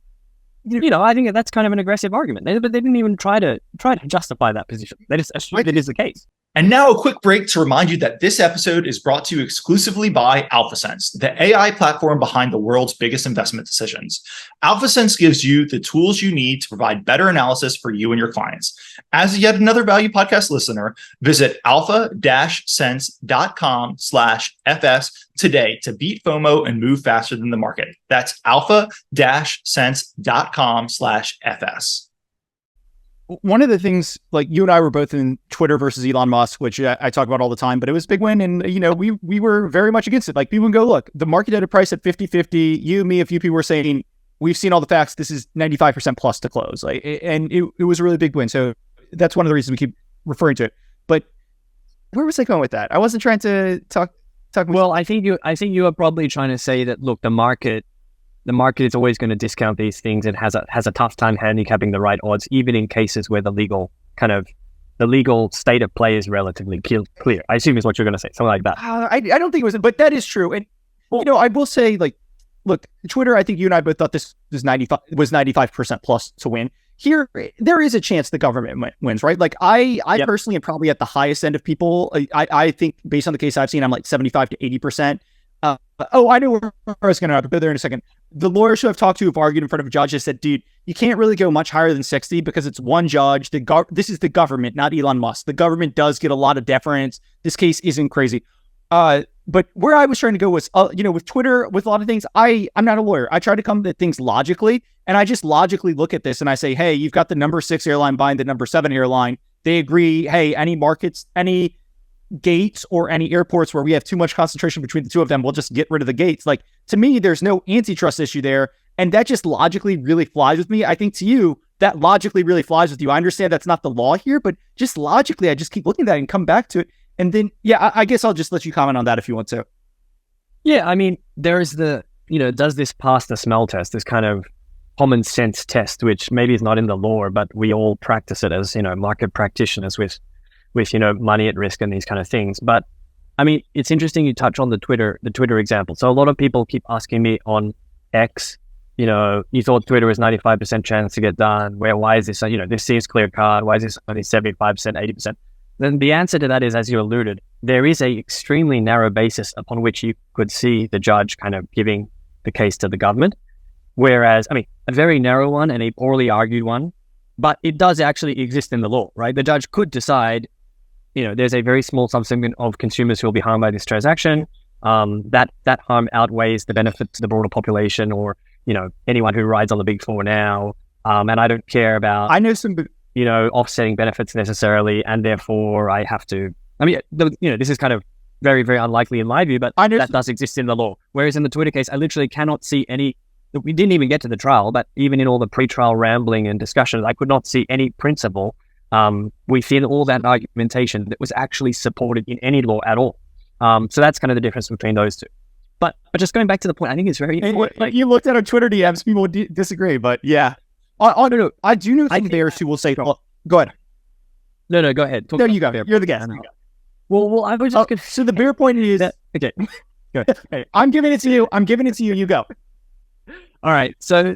S3: think that's kind of an aggressive argument. But they didn't even try to justify that position. They just assumed it is the case.
S1: And now a quick break to remind you that this episode is brought to you exclusively by AlphaSense, the AI platform behind the world's biggest investment decisions. AlphaSense gives you the tools you need to provide better analysis for you and your clients. As yet another value podcast listener, visit alpha-sense.com/FS today to beat FOMO and move faster than the market. That's alpha-sense.com/FS.
S2: One of the things, like, you and I were both in Twitter versus Elon Musk, which I talk about all the time, but it was a big win. And, we were very much against it. Like, people can go, look, the market had a price at 50-50. You, me, a few people were saying, we've seen all the facts. This is 95% plus to close. Like, and it was a really big win. So that's one of the reasons we keep referring to it. But where was I going with that? I wasn't trying to talk.
S3: Well, I think you are probably trying to say that, look, the market the market is always going to discount these things and has a tough time handicapping the right odds, even in cases where the legal state of play is relatively clear. I assume is what you're going to say, something like that.
S2: I don't think it was, but that is true. And I will say, like, look, Twitter, I think you and I both thought this was 95% plus to win. Here, there is a chance the government wins, right? Like, I personally am probably at the highest end of people. I think based on the case I've seen, I'm like 75 to 80%. I know where I was going to go there in a second. The lawyers who I've talked to who've argued in front of a judge have said, dude, you can't really go much higher than 60 because it's one judge. This is the government, not Elon Musk. The government does get a lot of deference. This case isn't crazy. But where I was trying to go was, with Twitter, with a lot of things, I'm not a lawyer. I try to come at things logically, and I just logically look at this and I say, hey, you've got the number 6 airline buying the number 7 airline. They agree, hey, any markets, any gates or any airports where we have too much concentration between the two of them, we'll just get rid of the gates. Like, to me, there's no antitrust issue there. And that just logically really flies with me. I think to you, that logically really flies with you. I understand that's not the law here, but just logically, I just keep looking at that and come back to it. And then, I guess I'll just let you comment on that if you want to.
S3: Yeah, I mean, there's the, does this pass the smell test, this kind of common sense test, which maybe is not in the law, but we all practice it as, market practitioners with money at risk and these kind of things. But I mean, it's interesting you touch on the Twitter example. So a lot of people keep asking me on X, you thought Twitter was 95% chance to get done. Why is this, this seems clear card. Why is this only 75%, 80%? Then the answer to that is, as you alluded, there is a extremely narrow basis upon which you could see the judge kind of giving the case to the government. Whereas, I mean, a very narrow one and a poorly argued one, but it does actually exist in the law, right? The judge could decide, there's a very small subsegment of consumers who will be harmed by this transaction. That harm outweighs the benefit to the broader population or, anyone who rides on the big four now. And I don't care about...
S2: I know some...
S3: offsetting benefits necessarily, and therefore I have to. I mean, this is kind of very, very unlikely in my view, but that does exist in the law. Whereas in the Twitter case, I literally cannot see any. We didn't even get to the trial, but even in all the pre-trial rambling and discussion, I could not see any principle within all that argumentation that was actually supported in any law at all. So that's kind of the difference between those two. But just going back to the point, I think it's very important.
S2: Like, you looked at our Twitter DMs, people would disagree, but yeah. No. I do know some bears who will say, go ahead.
S3: No, go ahead.
S2: There you go. You're the guest.
S3: Well, I was just going to...
S2: So the bear point is...
S3: Okay.
S2: Go ahead. Hey, I'm giving it to you. You go.
S3: All right. So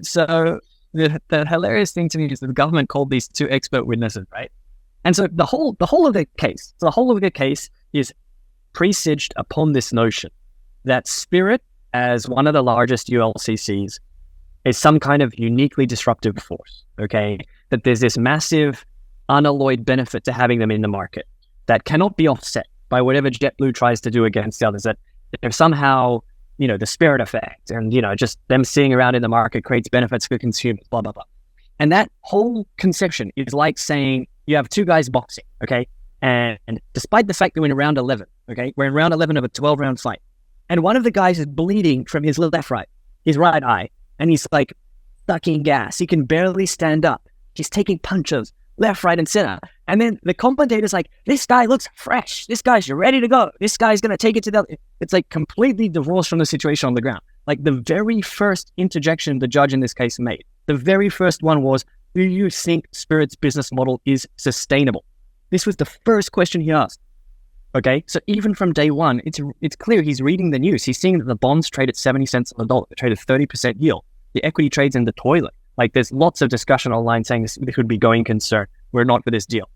S3: the hilarious thing to me is that the government called these two expert witnesses, right? And so the whole of the case is presaged upon this notion that Spirit, as one of the largest ULCCs, is some kind of uniquely disruptive force, okay? That there's this massive unalloyed benefit to having them in the market that cannot be offset by whatever JetBlue tries to do against the others, that there's somehow, the Spirit effect and, just them sitting around in the market creates benefits for consumers, blah, blah, blah. And that whole conception is like saying you have two guys boxing, okay? And despite the fact that we're in round 11, okay? We're in round 11 of a 12-round fight. And one of the guys is bleeding from his his right eye. And he's like sucking gas. He can barely stand up. He's taking punches left, right, and center. And then the commentator's like, this guy looks fresh. This guy's ready to go. This guy's going to take it to the... It's like completely divorced from the situation on the ground. Like the very first interjection the judge in this case made, the very first one was, do you think Spirit's business model is sustainable? This was the first question he asked. Okay, so even from day one, it's clear he's reading the news. He's seeing that the bonds trade at 70 cents on the dollar. They trade at 30% yield. The equity trades in the toilet. Like, there's lots of discussion online saying this could be going concern. We're not for this deal.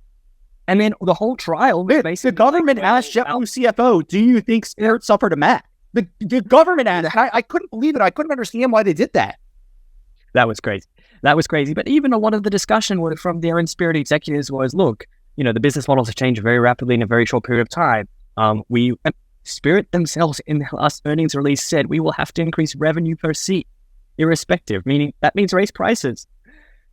S3: And then the whole trial...
S2: The government asked JetBlue CFO, do you think Spirit suffered a MAC? The government asked. I couldn't believe it. I couldn't understand why they did that.
S3: That was crazy. But even a lot of the discussion from their Spirit executives was, look, the business models have changed very rapidly in a very short period of time. Spirit themselves in the last earnings release said we will have to increase revenue per seat, irrespective, meaning that means raise prices.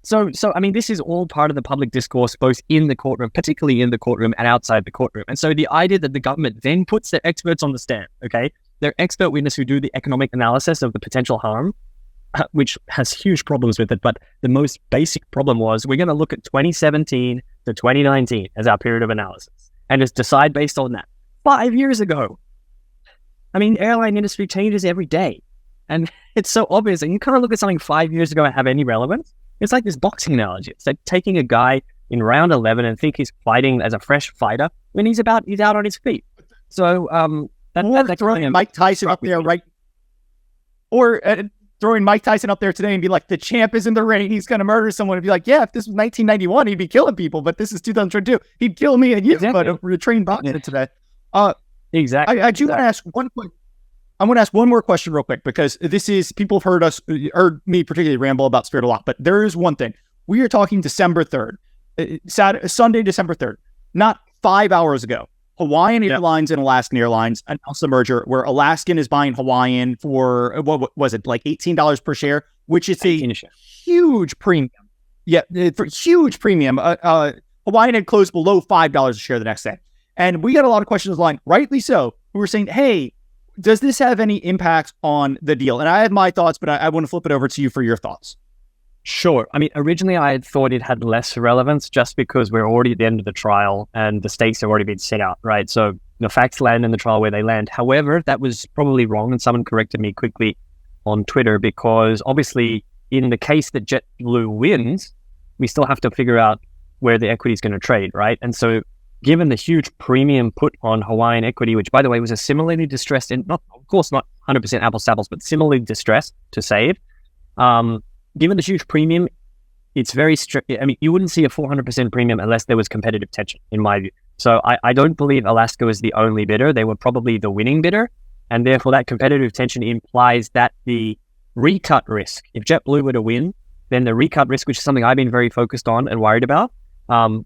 S3: So I mean, this is all part of the public discourse, both in the courtroom, particularly in the courtroom and outside the courtroom. And so the idea that the government then puts their experts on the stand, okay, their expert witness who do the economic analysis of the potential harm, which has huge problems with it. But the most basic problem was we're going to look at 2017 to 2019 as our period of analysis and just decide based on that. 5 years ago. I mean, airline industry changes every day. And it's so obvious. And you kind of look at something 5 years ago and have any relevance. It's like this boxing analogy. It's like taking a guy in round 11 and think he's fighting as a fresh fighter when he's out on his feet. So that's
S2: throwing Mike Tyson up there, right? Or throwing Mike Tyson up there today and be like, the champ is in the ring. He's going to murder someone. And be like, yeah, if this was 1991, he'd be killing people. But this is 2022. He'd kill me and you, but a trained boxer today.
S3: Exactly.
S2: I do want to ask one quick. I'm going to ask one more question real quick, because this is, people have heard me particularly ramble about Spirit a lot, but there is one thing. We are talking December 3rd, Sunday, December 3rd, not 5 hours ago. Hawaiian Airlines and Alaskan Airlines announced a merger where Alaskan is buying Hawaiian for, what was it, like $18 per share, which is a huge premium. Yeah, for huge premium. Hawaiian had closed below $5 a share the next day. And we got a lot of questions online, rightly so, who were saying, hey, does this have any impact on the deal? And I have my thoughts, but I want to flip it over to you for your thoughts.
S3: Sure. I mean, originally I had thought it had less relevance just because we're already at the end of the trial and the stakes have already been set out, right? So the facts land in the trial where they land. However, that was probably wrong, and someone corrected me quickly on Twitter, because obviously in the case that JetBlue wins, we still have to figure out where the equity is going to trade, right? And so given the huge premium put on Hawaiian equity, which by the way was a similarly distressed, of course not 100% apples to apples, but similarly distressed to save, given the huge premium, it's very strict. I mean, you wouldn't see a 400% premium unless there was competitive tension, in my view. So I don't believe Alaska was the only bidder. They were probably the winning bidder. And therefore, that competitive tension implies that the recut risk, if JetBlue were to win, then the recut risk, which is something I've been very focused on and worried about,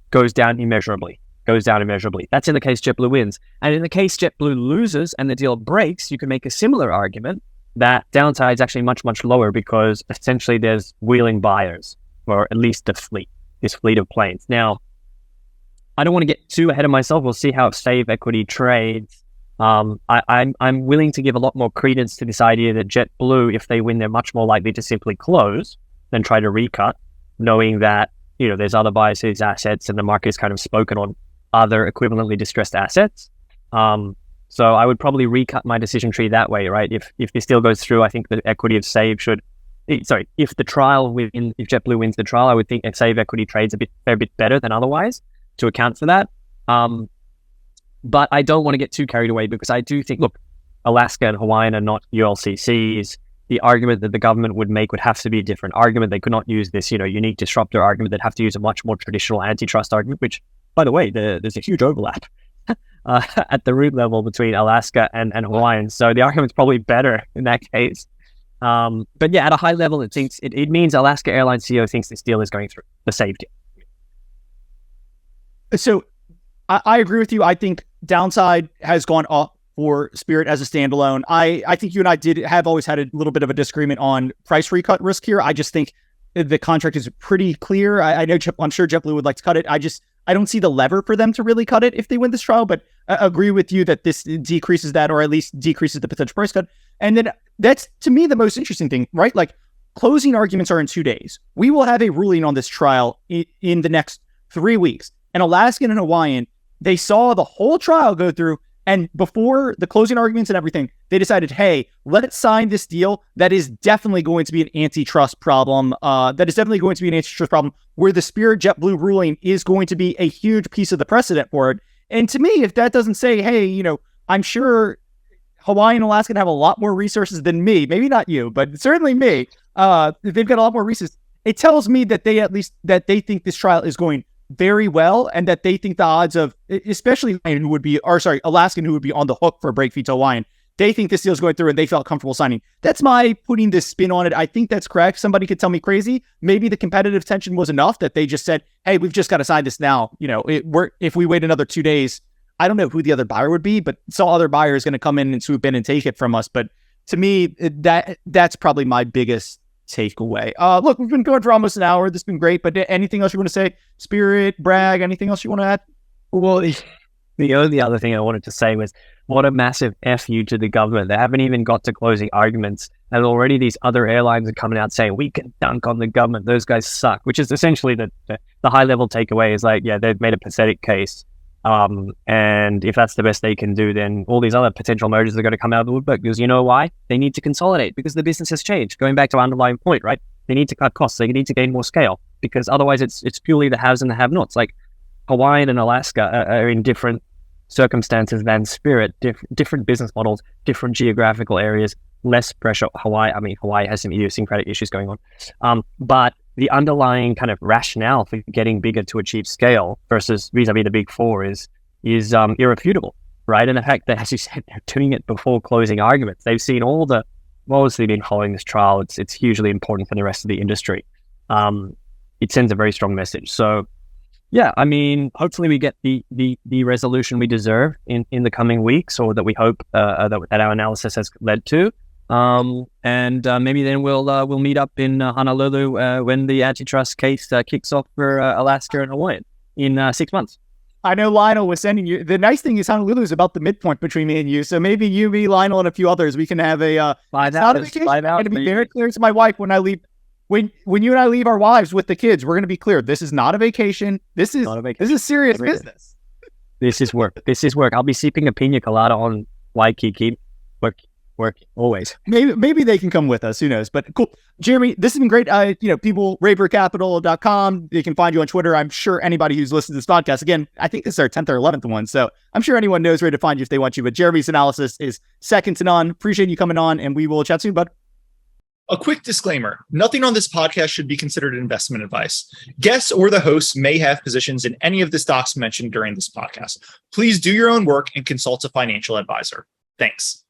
S3: goes down immeasurably. That's in the case JetBlue wins. And in the case JetBlue loses and the deal breaks, you can make a similar argument that downside is actually much, much lower, because essentially there's willing buyers, or at least this fleet of planes. Now, I don't want to get too ahead of myself. We'll see how Save equity trades. I'm willing to give a lot more credence to this idea that JetBlue, if they win, they're much more likely to simply close than try to recut, knowing that, there's other buyers to these assets and the market is kind of spoken on other equivalently distressed assets. So I would probably recut my decision tree that way, right? If this deal goes through, I think the equity of Save if JetBlue wins the trial, I would think Save equity trades a fair bit better than otherwise to account for that. But I don't want to get too carried away, because I do think, look, Alaska and Hawaiian are not ULCCs. The argument that the government would make would have to be a different argument. They could not use this, unique disruptor argument. They'd have to use a much more traditional antitrust argument, which, by the way, there's a huge overlap at the root level between Alaska and Hawaiian. So the argument's probably better in that case. But yeah, at a high level, it means Alaska Airlines CEO thinks this deal is going through, the Save deal.
S2: So I agree with you. I think downside has gone up for Spirit as a standalone. I think you and I have always had a little bit of a disagreement on price recut risk here. I just think the contract is pretty clear. I'm sure JetBlue would like to cut it. I don't see the lever for them to really cut it if they win this trial, but I agree with you that this decreases that, or at least decreases the potential price cut. And then that's, to me, the most interesting thing, right? Like, closing arguments are in 2 days. We will have a ruling on this trial in the next 3 weeks. And Alaskan and Hawaiian, they saw the whole trial go through, and before the closing arguments and everything, they decided, hey, let's sign this deal that is definitely going to be an antitrust problem. Where the Spirit JetBlue ruling is going to be a huge piece of the precedent for it. And to me, if that doesn't say, hey, I'm sure Hawaii and Alaska have a lot more resources than me, maybe not you, but certainly me. They've got a lot more resources. It tells me that they think this trial is going very well, and that they think the odds of, especially Alaskan, who would be on the hook for a break fee to Hawaiian, they think this deal is going through and they felt comfortable signing. That's my putting this spin on it. I think that's correct. Somebody could tell me crazy. Maybe the competitive tension was enough that they just said, hey, we've just got to sign this now. If we wait another 2 days, I don't know who the other buyer would be, but some other buyer is going to come in and swoop in and take it from us. But to me, that's probably my biggest takeaway. Look, we've been going for almost an hour. This has been great, but anything else you want to say? Spirit, Bragg, anything else you want to add?
S3: Well, the only other thing I wanted to say was, what a massive F you to the government. They haven't even got to closing arguments, and already these other airlines are coming out saying, we can dunk on the government, those guys suck, which is essentially the high level takeaway is like, yeah, they've made a pathetic case And if that's the best they can do, then all these other potential mergers are going to come out of the woodwork, because you know why? They need to consolidate, because the business has changed. Going back to our underlying point, right? They need to cut costs. They need to gain more scale, because otherwise it's purely the haves and the have-nots. Like Hawaiian and Alaska are in different circumstances than Spirit, different business models, different geographical areas, less pressure. Hawaii has some idiosyncratic issues going on. But the underlying kind of rationale for getting bigger to achieve scale versus vis-a-vis the big four is irrefutable, right? And the fact that, as you said, they're doing it before closing arguments. They've seen obviously been following this trial. It's hugely important for the rest of the industry. It sends a very strong message. So yeah, I mean, hopefully we get the resolution we deserve in the coming weeks, or that we hope that our analysis has led to. And maybe then we'll meet up in Honolulu when the antitrust case kicks off for Alaska and Hawaiian in 6 months.
S2: I know Lionel was sending you. The nice thing is Honolulu is about the midpoint between me and you. So maybe you, me, Lionel, and a few others, we can have a vacation. I'm going to be very clear to my wife when I leave. When you and I leave our wives with the kids, we're going to be clear. This is not a vacation. This is serious business.
S3: This is work. I'll be sipping a pina colada on Waikiki. Work always.
S2: Maybe they can come with us. Who knows? But cool, Jeremy. This has been great. People, ravercapital.com. They can find you on Twitter. I'm sure anybody who's listened to this podcast, again, I think this is our 10th or 11th one, so I'm sure anyone knows where to find you if they want you. But Jeremy's analysis is second to none. Appreciate you coming on, and we will chat soon, bud.
S1: A quick disclaimer: nothing on this podcast should be considered investment advice. Guests or the hosts may have positions in any of the stocks mentioned during this podcast. Please do your own work and consult a financial advisor. Thanks.